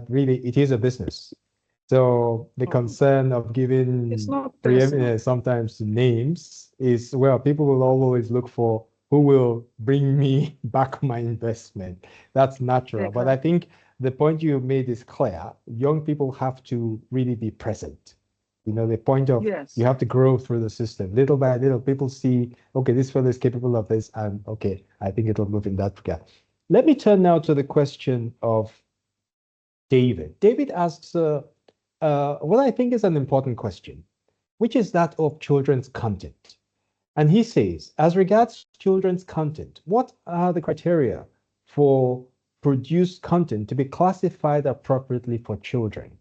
really it is a business. So the concern of giving sometimes names is, well, people will always look for who will bring me back my investment. That's natural. Exactly. But I think the point you made is clear. Young people have to really be present. The point of you have to grow through the system. Little by little, people see, okay, this fellow is capable of this, and okay, I think it'll move in that regard. Let me turn now to the question of David. David asks what I think is an important question, which is that of children's content. And he says, as regards children's content, what are the criteria for produced content to be classified appropriately for children?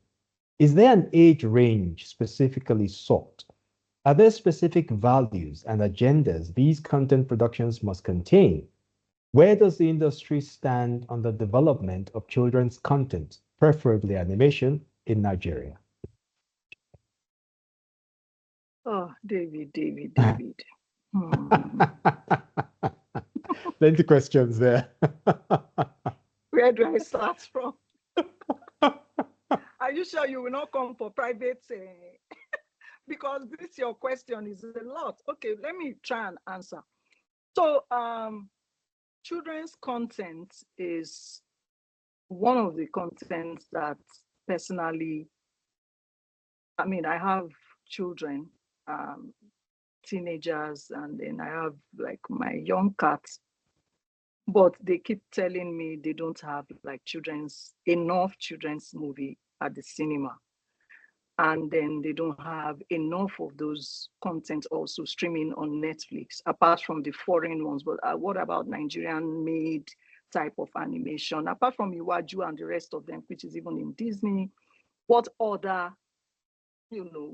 Is there an age range specifically sought? Are there specific values and agendas these content productions must contain? Where does the industry stand on the development of children's content, preferably animation, in Nigeria? Oh, David. Plenty of questions there. Where do I start from? Are you sure you will not come for private? Because your question is a lot. Okay, let me try and answer. So, children's content is one of the contents that personally, I have children, teenagers, and then I have like my young cats, but they keep telling me they don't have like enough children's movie at the cinema. And then they don't have enough of those content also streaming on Netflix, apart from the foreign ones. But what about Nigerian made type of animation, apart from Iwaju and the rest of them, which is even in Disney? What other,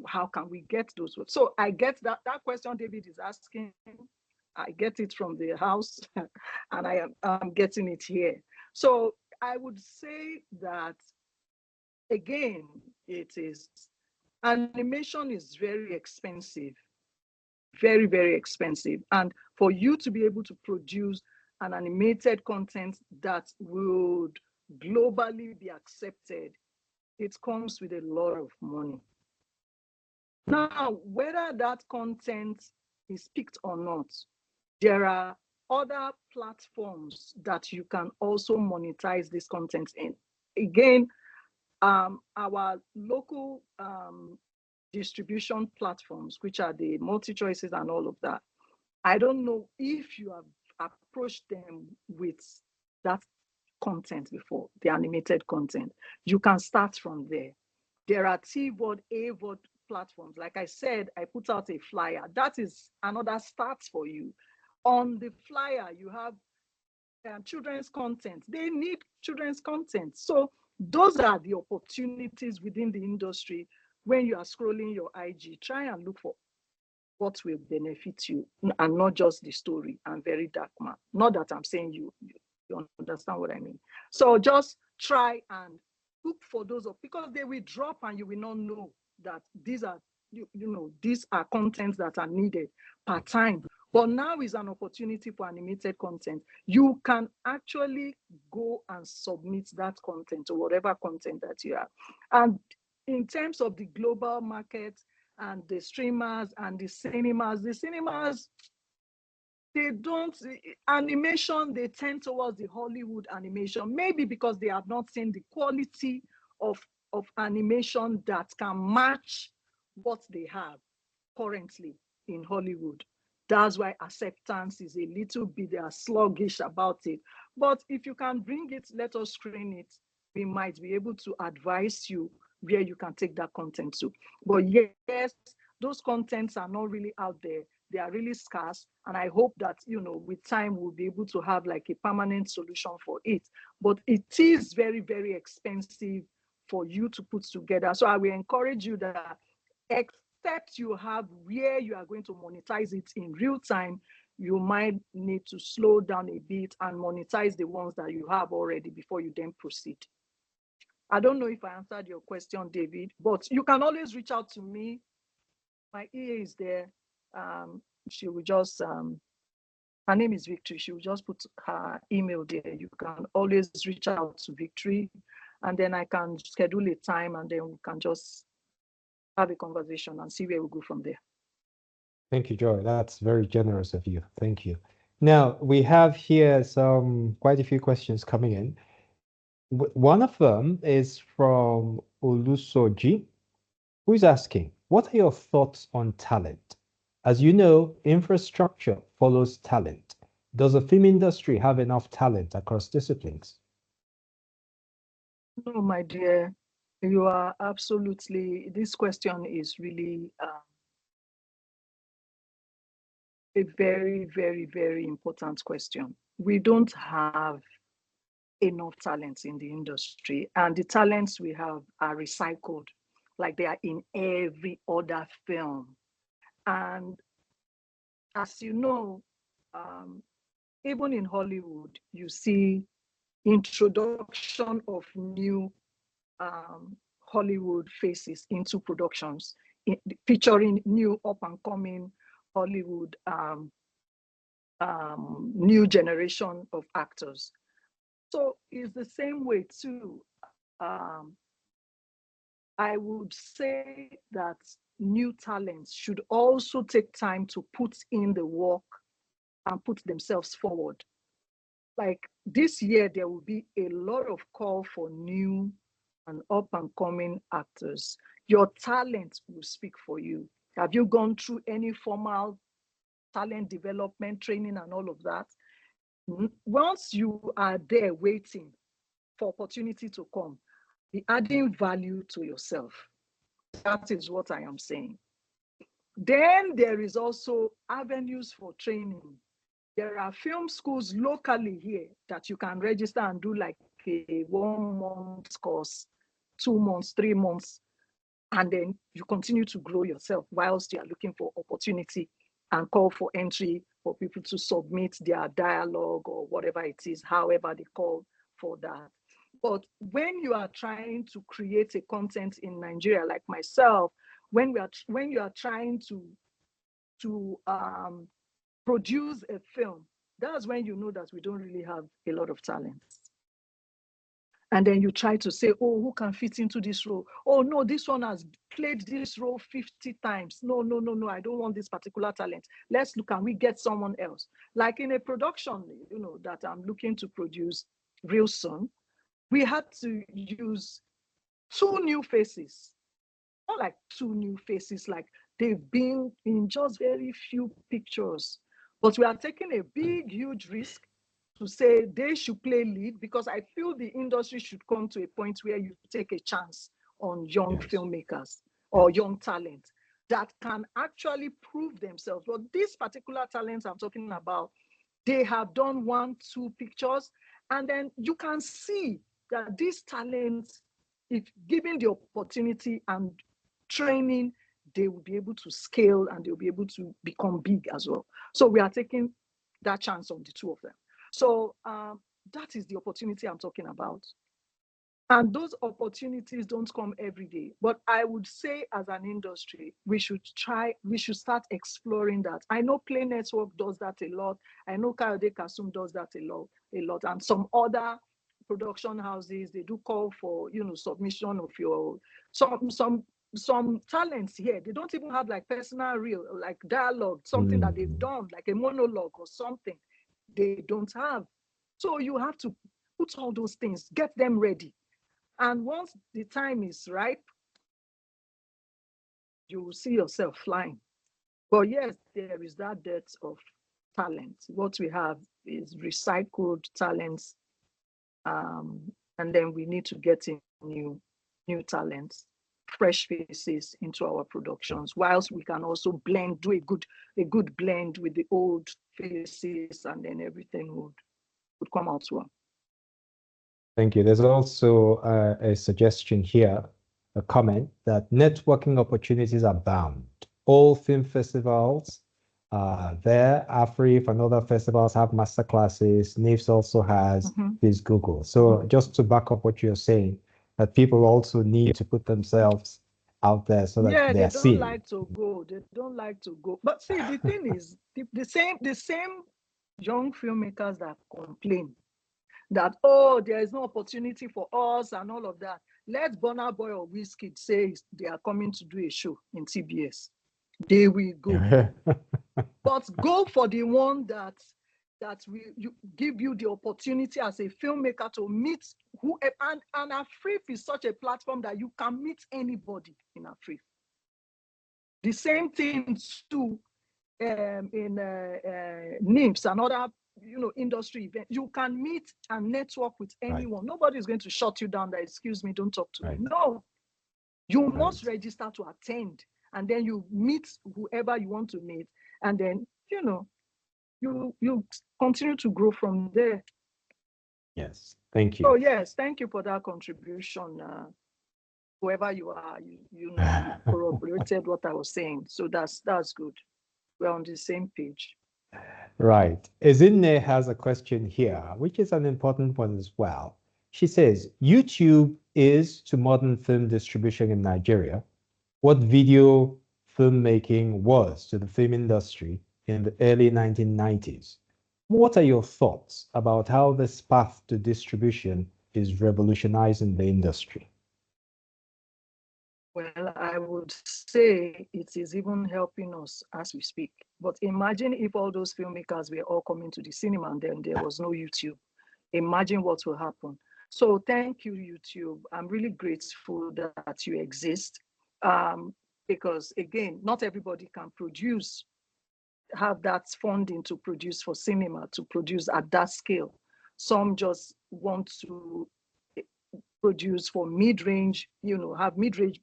how can we get those? So I get that question David is asking. I get it from the house and I'm getting it here. So I would say that, again, animation is very expensive, very, very expensive. And for you to be able to produce an animated content that would globally be accepted, it comes with a lot of money. Now, whether that content is picked or not, there are other platforms that you can also monetize this content in. Again, our local distribution platforms, which are the multi-choices and all of that, I don't know if you have approached them with that content before, the animated content. You can start from there. There are TVOD, AVOD platforms. Like I said, I put out a flyer. That is another start for you. On the flyer, you have children's content. They need children's content. So those are the opportunities within the industry. When you are scrolling your IG, try and look for what will benefit you and not just the story and very dark man. Not that I'm saying you understand what I mean. So just try and look for those, because they will drop and you will not know that these are, these are contents that are needed per time. But now is an opportunity for animated content. You can actually go and submit that content or whatever content that you have. And in terms of the global market and the streamers and the cinemas, they don't, animation, they tend towards the Hollywood animation, maybe because they have not seen the quality of animation that can match what they have currently in Hollywood. That's why acceptance is a little bit, they are sluggish about it. But if you can bring it, let us screen it. We might be able to advise you where you can take that content to. But yes, those contents are not really out there. They are really scarce. And I hope that, with time, we'll be able to have like a permanent solution for it. But it is very, very expensive for you to put together. So I will encourage you that, except you have where you are going to monetize it in real time, you might need to slow down a bit and monetize the ones that you have already before you then proceed. I don't know if I answered your question, David, but you can always reach out to me. My EA is there. She will just, her name is Victory. She will just put her email there. You can always reach out to Victory, and then I can schedule a time, and then we can just have a conversation and see where we go from there. Thank you, Joy. That's very generous of you. Thank you. Now, we have here quite a few questions coming in. One of them is from Olusoji, who is asking, what are your thoughts on talent? As you know, infrastructure follows talent. Does the film industry have enough talent across disciplines? No, my dear, you are absolutely, this question is really a very, very, very important question. We don't have enough talents in the industry, and the talents we have are recycled, like they are in every other film. And as you know, even in Hollywood, you see introduction of new Hollywood faces into productions, featuring new up-and-coming Hollywood new generation of actors. So it's the same way too. I would say that new talents should also take time to put in the work and put themselves forward. Like this year, there will be a lot of call for new and up-and-coming actors. Your talent will speak for you. Have you gone through any formal talent development training and all of that? Once you are there waiting for opportunity to come, be adding value to yourself. That is what I am saying. Then there is also avenues for training. there are film schools locally here that you can register and do like a 1 month course, 2 months, 3 months, and then you continue to grow yourself whilst you are looking for opportunity and call for entry for people to submit their dialogue or whatever it is, however they call for that. But when you are trying to create a content in Nigeria, like myself, when you are trying to produce a film, that's when you know that we don't really have a lot of talent. And then you try to say, oh, who can fit into this role? Oh, no, this one has played this role 50 times. No, no, no, no, I don't want this particular talent. Let's look, can we get someone else? Like in a production, that I'm looking to produce real soon, we had to use 2 new faces. Not like 2 new faces, like they've been in just very few pictures. But we are taking a big, huge risk to say they should play lead, because I feel the industry should come to a point where you take a chance on young filmmakers or young talent that can actually prove themselves. But these particular talents I'm talking about, they have done 1, 2 pictures, and then you can see that these talents, if given the opportunity and training, they will be able to scale and they'll be able to become big as well. So we are taking that chance on the 2 of them. So that is the opportunity I'm talking about. And those opportunities don't come every day. But I would say as an industry, we should start exploring that. I know Play Network does that a lot. I know Kayode Kasum does that a lot. And some other production houses, they do call for, submission of your, some talents here. They don't even have like personal reel, like dialogue, something that they've done, like a monologue or something. They don't have. So you have to put all those things, get them ready. And once the time is ripe, you will see yourself flying. But yes, there is that dearth of talent. What we have is recycled talents. And then we need to get in new talents, fresh faces into our productions, whilst we can also do a good blend with the old faces, and then everything would come out well. Thank you. There's also a suggestion here, a comment that networking opportunities are bound. All film festivals there, AFRIF and other festivals have master classes. NIFS also has this Google. So just to back up what you're saying, that people also need to put themselves out there so that they're seen. They don't like to go. They don't like to go. But see, the thing is, the same young filmmakers that complain that, oh, there is no opportunity for us and all of that. Let Burna Boy or Wizkid say they are coming to do a show in TBS. They will go. But go for the one that will give you the opportunity as a filmmaker to meet whoever. And AFRIF is such a platform that you can meet anybody in AFRIF. The same thing too in NIMS and other industry event. You can meet and network with anyone. Nobody is going to shut you down that, excuse me, don't talk to me. No, you must register to attend, and then you meet whoever you want to meet, and then you continue to grow from there. Yes, thank you. Oh yes, thank you for that contribution. Whoever you are, you corroborated what I was saying, so that's good. We're on the same page. Right. Ezinne has a question here, which is an important one as well. She says, YouTube is to modern film distribution in Nigeria what video filmmaking was to the film industry in the early 1990s. What are your thoughts about how this path to distribution is revolutionizing the industry? Well, I would say it is even helping us as we speak. But imagine if all those filmmakers were all coming to the cinema and then there was no YouTube. Imagine what will happen. So thank you, YouTube. I'm really grateful that you exist. Because again, not everybody can have that funding to produce for cinema, to produce at that scale. Some just want to produce for mid-range, have mid-range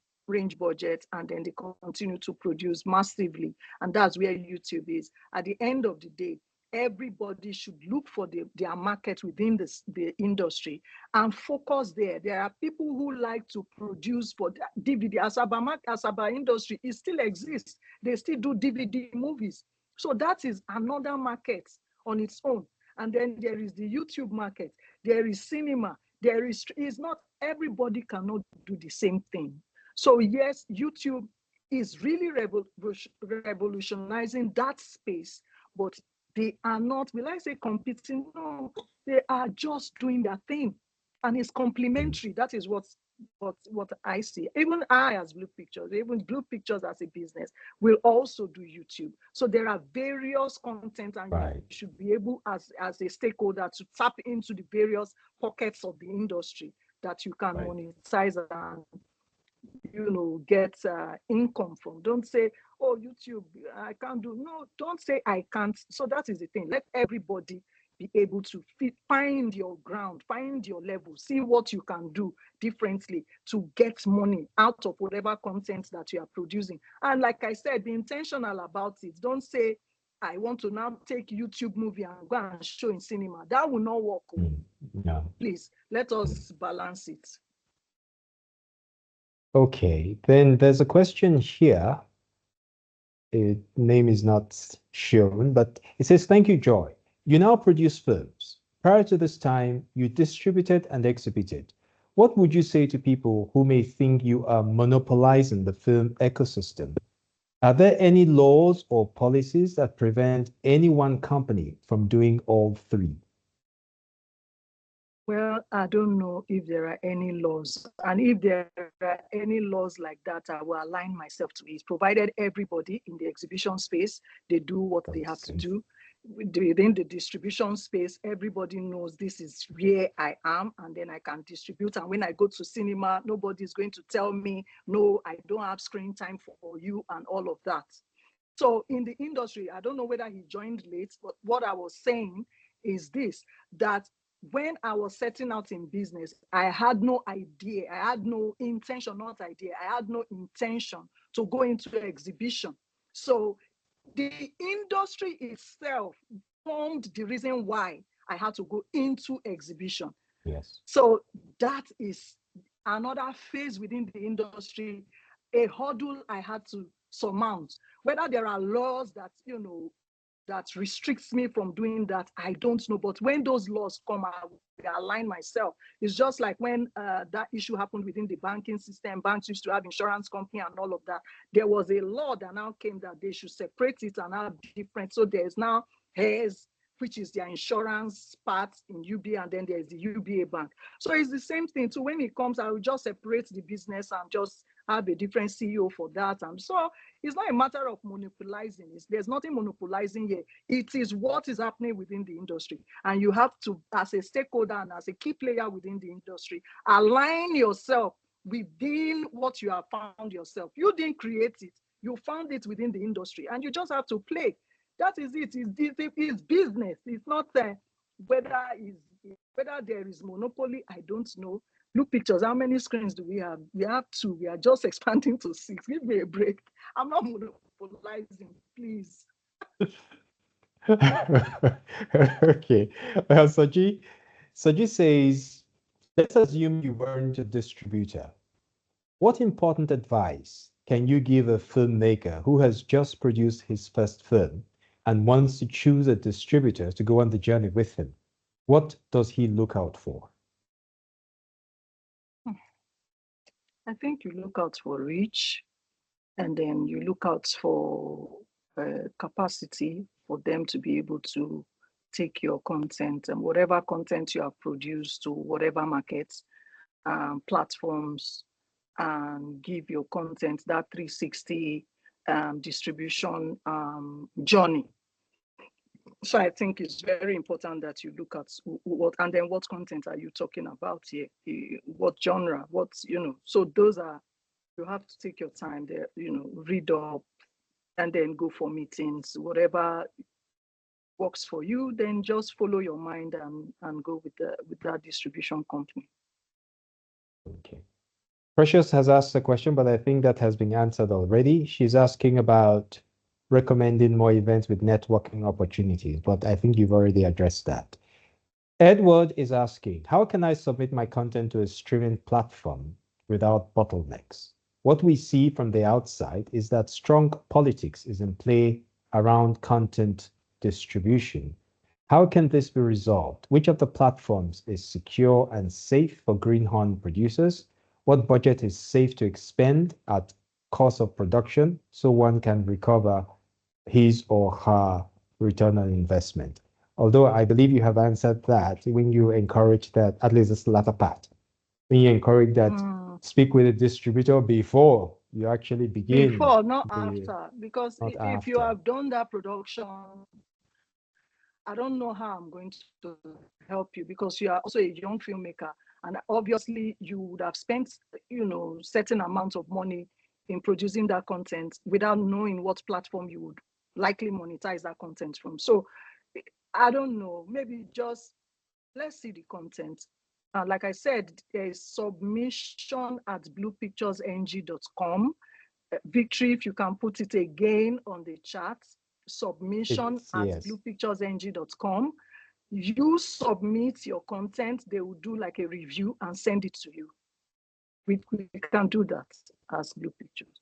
budget, and then they continue to produce massively. And that's where YouTube is. At the end of the day, everybody should look for their market within the industry and focus there. There are people who like to produce for DVD. Asaba industry, it still exists. They still do DVD movies. So that is another market on its own. And then there is the YouTube market. There is cinema. It's not everybody cannot do the same thing. So yes, YouTube is really revolutionizing that space, but they are not, will I say competing? No, they are just doing their thing. And it's complementary. That is what I see. Even I as Blue Pictures, even Blue Pictures as a business will also do YouTube. So there are various content, and you should be able as a stakeholder to tap into the various pockets of the industry that you can monetize and get income from. Don't say, oh, YouTube, I can't do. No, don't say I can't. So that is the thing. Let everybody be able to find your ground, find your level, see what you can do differently to get money out of whatever content that you are producing. And like I said, be intentional about it. Don't say, I want to now take YouTube movie and go and show in cinema. That will not work. No. Please, let us balance it. Okay, then there's a question here. Name is not shown, but it says, thank you, Joy. You now produce films. Prior to this time, you distributed and exhibited. What would you say to people who may think you are monopolizing the film ecosystem? Are there any laws or policies that prevent any one company from doing all three? Well, I don't know if there are any laws. And if there are any laws like that, I will align myself to it, provided everybody in the exhibition space, they do what they have to do. Within the distribution space, everybody knows this is where I am, and then I can distribute. And when I go to cinema, nobody's going to tell me, no, I don't have screen time for you and all of that. So in the industry, I don't know whether he joined late, but what I was saying is this, that when I was setting out in business, I had no idea, I had no intention, not idea, I had no intention to go into exhibition. So the industry itself formed the reason why I had to go into exhibition. Yes. So that is another phase within the industry, a hurdle I had to surmount. Whether there are laws that, that restricts me from doing that, I don't know. But when those laws come, I will align myself. It's just like when that issue happened within the banking system. Banks used to have insurance company and all of that. There was a law that now came that they should separate it and have different. So there's now HAIRS, which is their insurance part in UBA, and then there's the UBA bank. So it's the same thing. So when it comes, I will just separate the business and just have a different CEO for that. And so it's not a matter of monopolizing. There's nothing monopolizing here. It is what is happening within the industry. And you have to, as a stakeholder and as a key player within the industry, align yourself within what you have found yourself. You didn't create it. You found it within the industry, and you just have to play. That is it. It's business. It's not whether there is monopoly. I don't know. Blue Pictures, how many screens do we have? We have 2. We are just expanding to 6. Give me a break. I'm not monopolizing, please. Okay. Well, Soji says, let's assume you weren't a distributor. What important advice can you give a filmmaker who has just produced his first film and wants to choose a distributor to go on the journey with him? What does he look out for? I think you look out for reach, and then you look out for capacity for them to be able to take your content and whatever content you have produced to whatever markets, platforms, and give your content that 360 distribution journey. So I think it's very important that you look at what content are you talking about here? What genre? So those are, you have to take your time there, read up and then go for meetings, whatever works for you, then just follow your mind and go with that distribution company. Okay. Precious has asked a question, but I think that has been answered already. She's asking about recommending more events with networking opportunities, but I think you've already addressed that. Edward is asking, how can I submit my content to a streaming platform without bottlenecks? What we see from the outside is that strong politics is in play around content distribution. How can this be resolved? Which of the platforms is secure and safe for greenhorn producers? What budget is safe to expend at cost of production so one can recover his or her return on investment? Although I believe you have answered that when you encourage that, at least this latter part, when you encourage that, speak with a distributor before you actually begin. Before, not after. Because not if you after. have done that production, I don't know how I'm going to help you, because you are also a young filmmaker, and obviously you would have spent, certain amount of money in producing that content without knowing what platform you would likely monetize that content from. So I don't know, maybe just let's see the content. Like I said, there is submission at bluepicturesng.com. Victory, if you can put it again on the chat, submission at bluepicturesng.com. You submit your content, they will do like a review and send it to you. We can do that as Blue Pictures.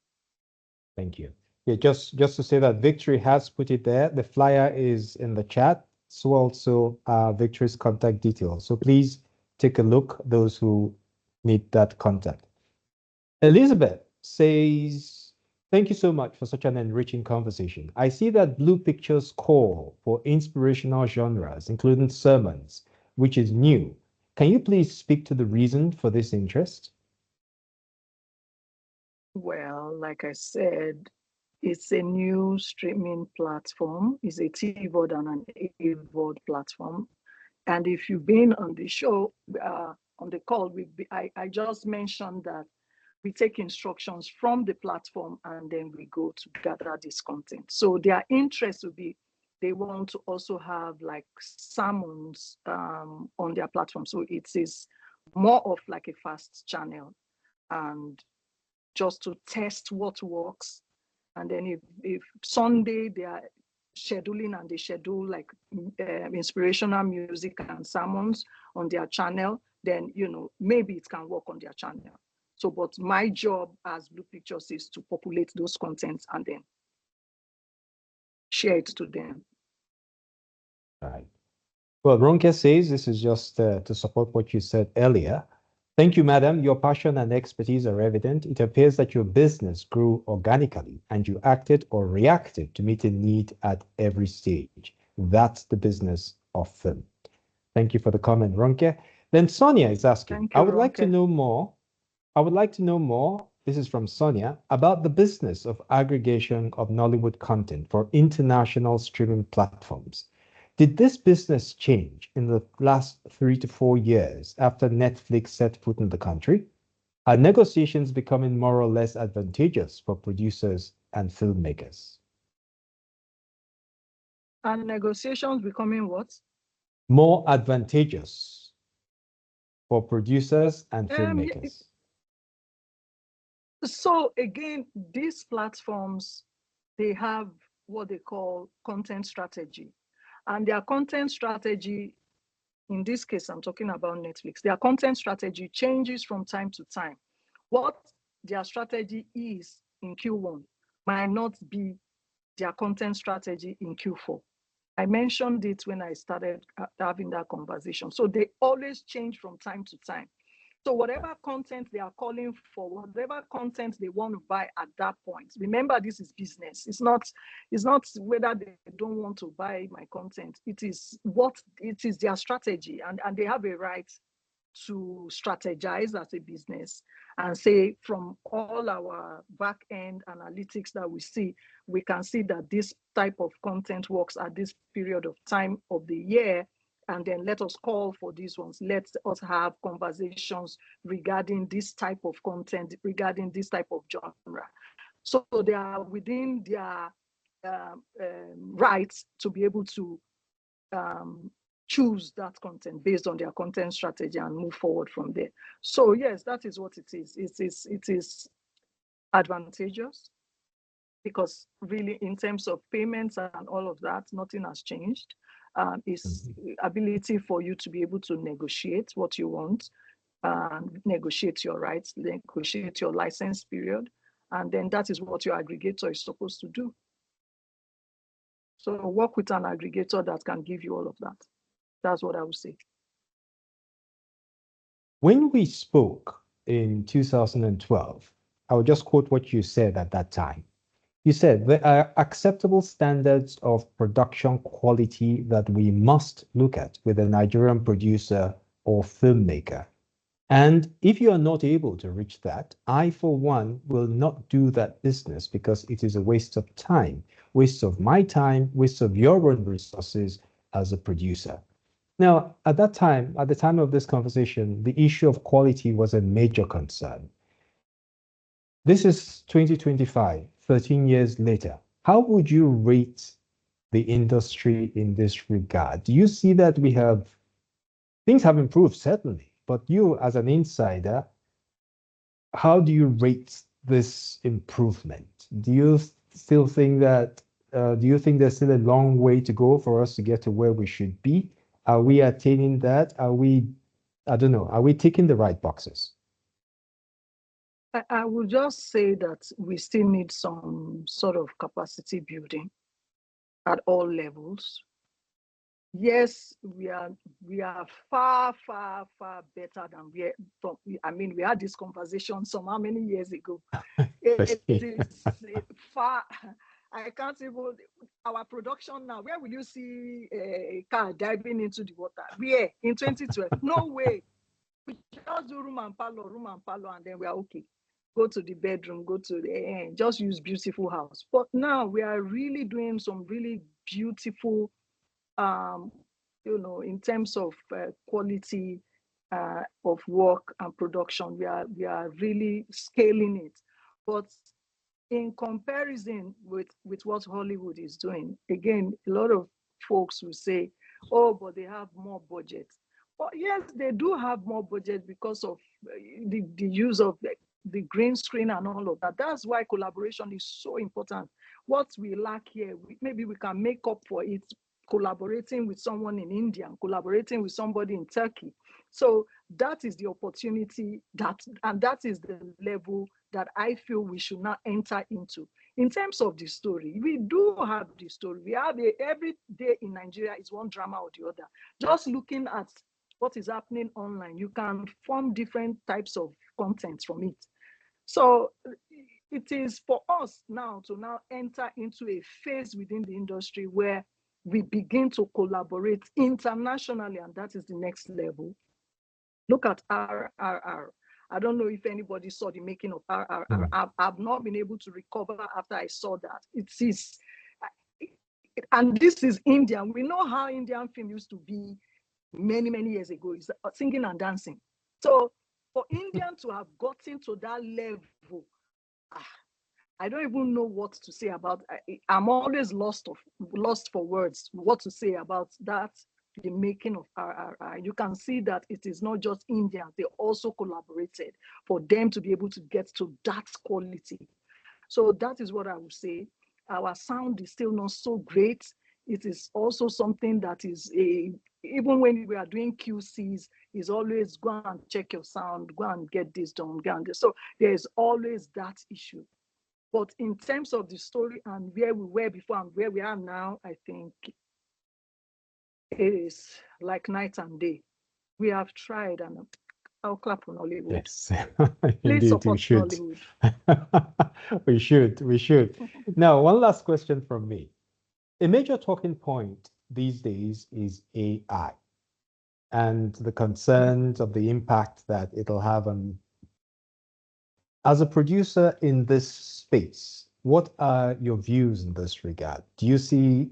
Thank you. Yeah, just to say that Victory has put it there. The flyer is in the chat. So also Victory's contact details. So please take a look, those who need that contact. Elizabeth says, thank you so much for such an enriching conversation. I see that Blue Pictures call for inspirational genres, including sermons, which is new. Can you please speak to the reason for this interest? Well, like I said, it's a new streaming platform. It's a TVOD and an AVOD platform. And if you've been on the show, on the call, I just mentioned that we take instructions from the platform and then we go to gather this content. So their interest will be, they want to also have like sermons on their platform. So it is more of like a fast channel, and just to test what works. And then if Sunday they are scheduling and they schedule like inspirational music and sermons on their channel, then maybe it can work on their channel. So, but my job as Blue Pictures is to populate those contents and then share it to them. All right. Well, Ronke says this is just to support what you said earlier. Thank you, madam. Your passion and expertise are evident. It appears that your business grew organically and you acted or reacted to meet a need at every stage. That's the business of film. Thank you for the comment, Ronke. Then Sonia is asking, Thank you, I would Ronke. like to know more, this is from Sonia, about the business of aggregation of Nollywood content for international streaming platforms. Did this business change in the last 3 to 4 years after Netflix set foot in the country? Are negotiations becoming more or less advantageous for producers and filmmakers? Are negotiations becoming what? More advantageous for producers and filmmakers. So again, these platforms, they have what they call content strategy. And their content strategy, in this case, I'm talking about Netflix, their content strategy changes from time to time. What their strategy is in Q1 might not be their content strategy in Q4. I mentioned it when I started having that conversation. So they always change from time to time. So whatever content they are calling for, whatever content they want to buy at that point, remember this is business. It's not whether they don't want to buy my content. It is their strategy, and they have a right to strategize as a business and say, from all our back end analytics that we see, we can see that this type of content works at this period of time of the year. And then let us call for these ones. Let us have conversations regarding this type of content, regarding this type of genre. So they are within their rights to be able to choose that content based on their content strategy and move forward from there. So yes, that is what it is. It is advantageous. because really in terms of payments and all of that, nothing has changed. It's ability for you to be able to negotiate what you want, negotiate your rights, negotiate your license period, and then that is what your aggregator is supposed to do. So work with an aggregator that can give you all of that. That's what I would say. When we spoke in 2012, I will just quote what you said at that time. You said there are acceptable standards of production quality that we must look at with a Nigerian producer or filmmaker. And if you are not able to reach that, I, for one, will not do that business because it is a waste of time, waste of my time, waste of your own resources as a producer. Now, at that time, at the time of this conversation, the issue of quality was a major concern. This is 2025, 13 years later. How would you rate the industry in this regard? Do you see that things have improved, certainly, but you as an insider, how do you rate this improvement? Do you still think that, do you think there's still a long way to go for us to get to where we should be? Are we attaining that? Are we ticking the right boxes? I would just say that we still need some sort of capacity building at all levels. Yes, we are far better than we had this conversation how many years ago. It is far. I can't even, our production now, where will you see a car diving into the water? Where? In 2012? No way. We just do room and parlor, and then we are okay. Go to the bedroom, go to the just use beautiful house. But now we are really doing some really beautiful, in terms of quality of work and production. We are really scaling it. But in comparison with what Hollywood is doing, again, a lot of folks will say, oh, but they have more budget. Well, yes, they do have more budget because of the use of the green screen and all of that. That's why collaboration is so important. What we lack here, maybe we can make up for it collaborating with someone in India, collaborating with somebody in Turkey. So that is the opportunity and that is the level that I feel we should not enter into. In terms of the story, we do have the story. We have every day in Nigeria is one drama or the other. Just looking at what is happening online, you can form different types of content from it. So it is for us now to enter into a phase within the industry where we begin to collaborate internationally, and that is the next level. Look at RRR. I don't know if anybody saw the making of RRR. I've not been able to recover after I saw that. It is, and this is Indian. We know how Indian film used to be many years ago. It's singing and dancing. So for Indian to have gotten to that level, I don't even know what to say about. I'm always lost for words. What to say about that? The making of RRR. You can see that it is not just Indians, they also collaborated for them to be able to get to that quality. So that is what I would say. Our sound is still not so great. It is also something that is even when we are doing QCs, is always go and check your sound, go and get this done, go and this. So there's always that issue. But in terms of the story and where we were before and where we are now, I think it is like night and day. We have tried, and I'll clap on Nollywood. Yes, Please indeed, support we should. Nollywood. We should. Now, one last question from me. A major talking point these days is AI and the concerns of the impact that it'll have on. As a producer in this space, what are your views in this regard? Do you see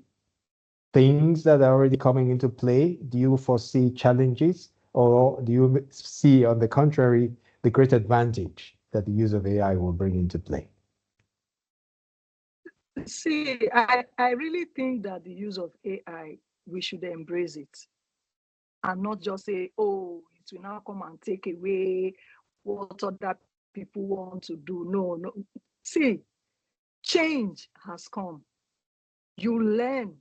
things that are already coming into play? Do you foresee challenges, or do you see, on the contrary, the great advantage that the use of AI will bring into play? See, I really think that the use of AI, we should embrace it and not just say, oh, it will now come and take away what other people want to do. No. See, change has come. You learn,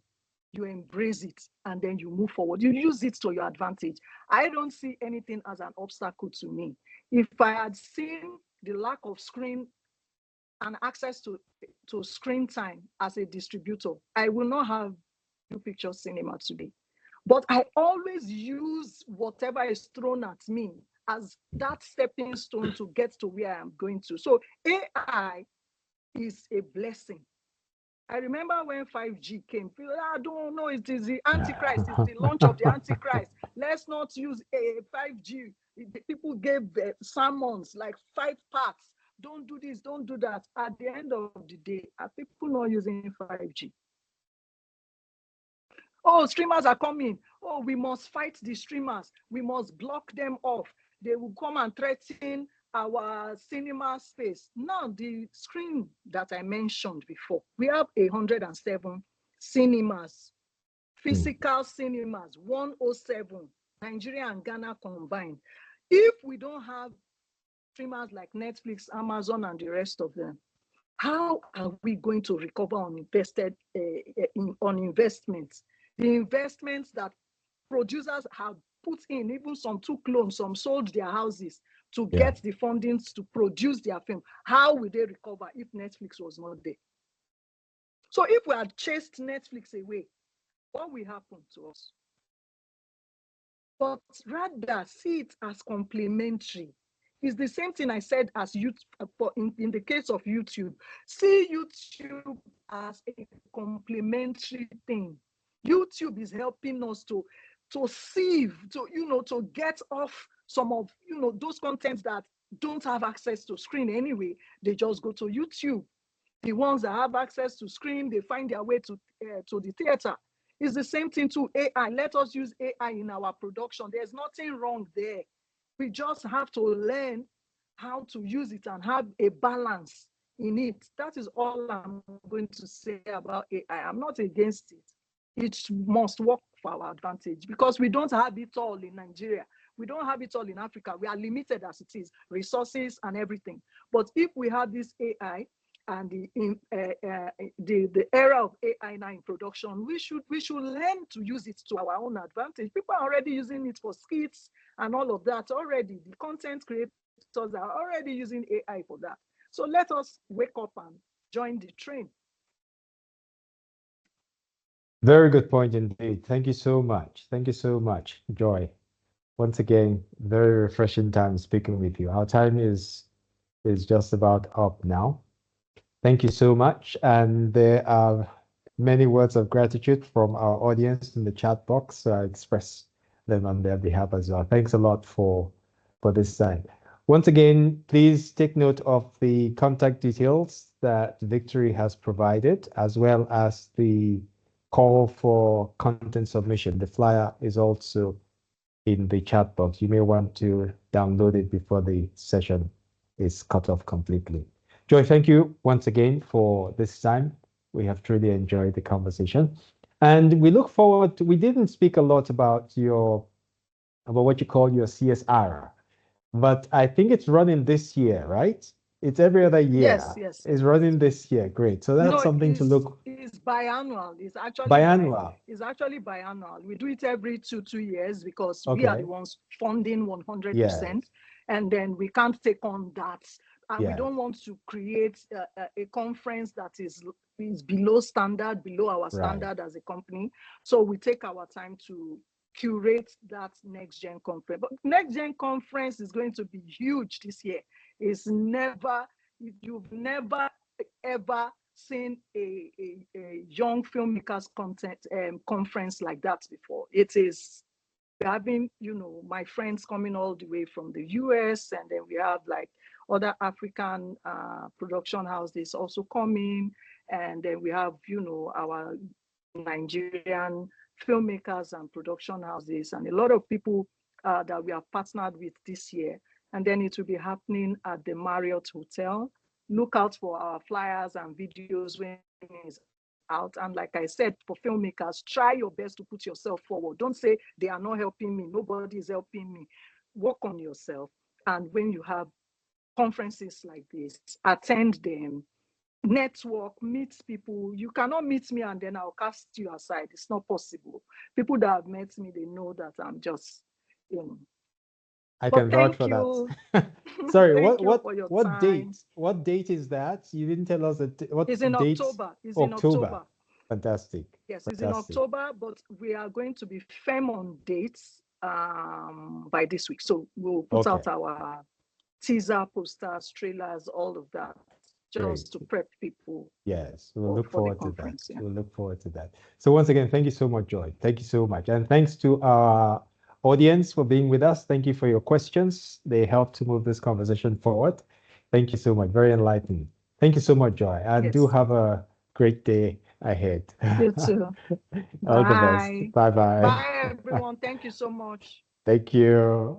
you embrace it, and then you move forward. You use it to your advantage. I don't see anything as an obstacle to me. If I had seen the lack of screen and access to screen time as a distributor, I will not have Blue Picture Cinema today. But I always use whatever is thrown at me as that stepping stone to get to where I'm going to. So AI is a blessing. I remember when 5G came, people, I don't know, it is the Antichrist, it's the launch of the Antichrist. Let's not use a 5G. People gave sermons like 5 parts. Don't do this, don't do that. At the end of the day, are people not using 5G? Oh, streamers are coming. Oh, we must fight the streamers. We must block them off. They will come and threaten our cinema space. Now, the screen that I mentioned before, we have 107 cinemas, physical cinemas, 107, Nigeria and Ghana combined. If we don't have streamers like Netflix, Amazon, and the rest of them, how are we going to recover on investments? The investments that producers have put in, even some took loans, some sold their houses to get the fundings to produce their film. How will they recover if Netflix was not there? So if we had chased Netflix away, what will happen to us? But rather see it as complementary. It's the same thing I said as in the case of YouTube. See YouTube as a complementary thing. YouTube is helping us to sieve, to get off some of those contents that don't have access to screen anyway. They just go to YouTube. The ones that have access to screen, they find their way to the theater. It's the same thing to AI. Let us use AI in our production. There's nothing wrong there. We just have to learn how to use it and have a balance in it. That is all I'm going to say about AI. I'm not against it. It must work for our advantage because we don't have it all in Nigeria. We don't have it all in Africa. We are limited as it is, resources and everything. But if we have this AI and the era of AI now in production, we should learn to use it to our own advantage. People are already using it for skits and all of that already. The content creators are already using AI for that. So let us wake up and join the train. Very good point indeed. Thank you so much. Thank you so much, Joy. Once again, very refreshing time speaking with you. Our time is just about up now. Thank you so much. And there are many words of gratitude from our audience in the chat box. So I express them on their behalf as well. Thanks a lot for this time. Once again, please take note of the contact details that Victory has provided, as well as the call for content submission. The flyer is also in the chat box. You may want to download it before the session is cut off completely. Joy, thank you once again for this time. We have truly enjoyed the conversation. And we look forward to, we didn't speak a lot about what you call your CSR, but I think it's running this year, right? It's every other year. Yes. It's running this year. Great. So that's something to look. It's biannual. It's actually biannual. It's actually biannual. We do it every two years because we are the ones funding 100%, and then we can't take on that. And we don't want to create a conference that is below standard, below our standard as a company. So we take our time to curate that next gen conference. But next gen conference is going to be huge this year. You've never ever seen a young filmmakers conference like that before. We're having, my friends coming all the way from the US, and then we have like other African production houses also coming. And then we have, our Nigerian filmmakers and production houses, and a lot of people that we have partnered with this year. And then it will be happening at the Marriott Hotel. Look out for our flyers and videos when it's out. And like I said, for filmmakers, try your best to put yourself forward. Don't say they are not helping me, nobody is helping me. Work on yourself. And when you have conferences like this, attend them, network, meet people. You cannot meet me and then I'll cast you aside. It's not possible. People that have met me, they know that I'm just, you know. I But can vouch thank for you. that. Sorry, Thank you for your what time. date? What date is that? You didn't tell us what It's in date? October. It's in October. Fantastic. Yes, Fantastic. it's in October, but we are going to be firm on dates by this week. So we'll put out our teaser, posters, trailers, all of that, just to prep people. Yes, we'll look forward to that. Yeah. We'll look forward to that. So once again, thank you so much, Joy. Thank you so much. And thanks to our audience for being with us. Thank you for your questions. They help to move this conversation forward. Thank you so much. Very enlightening. Thank you so much, Joy. And do have a great day ahead. You too. All the best. Bye-bye. Bye, everyone. Thank you so much. Thank you.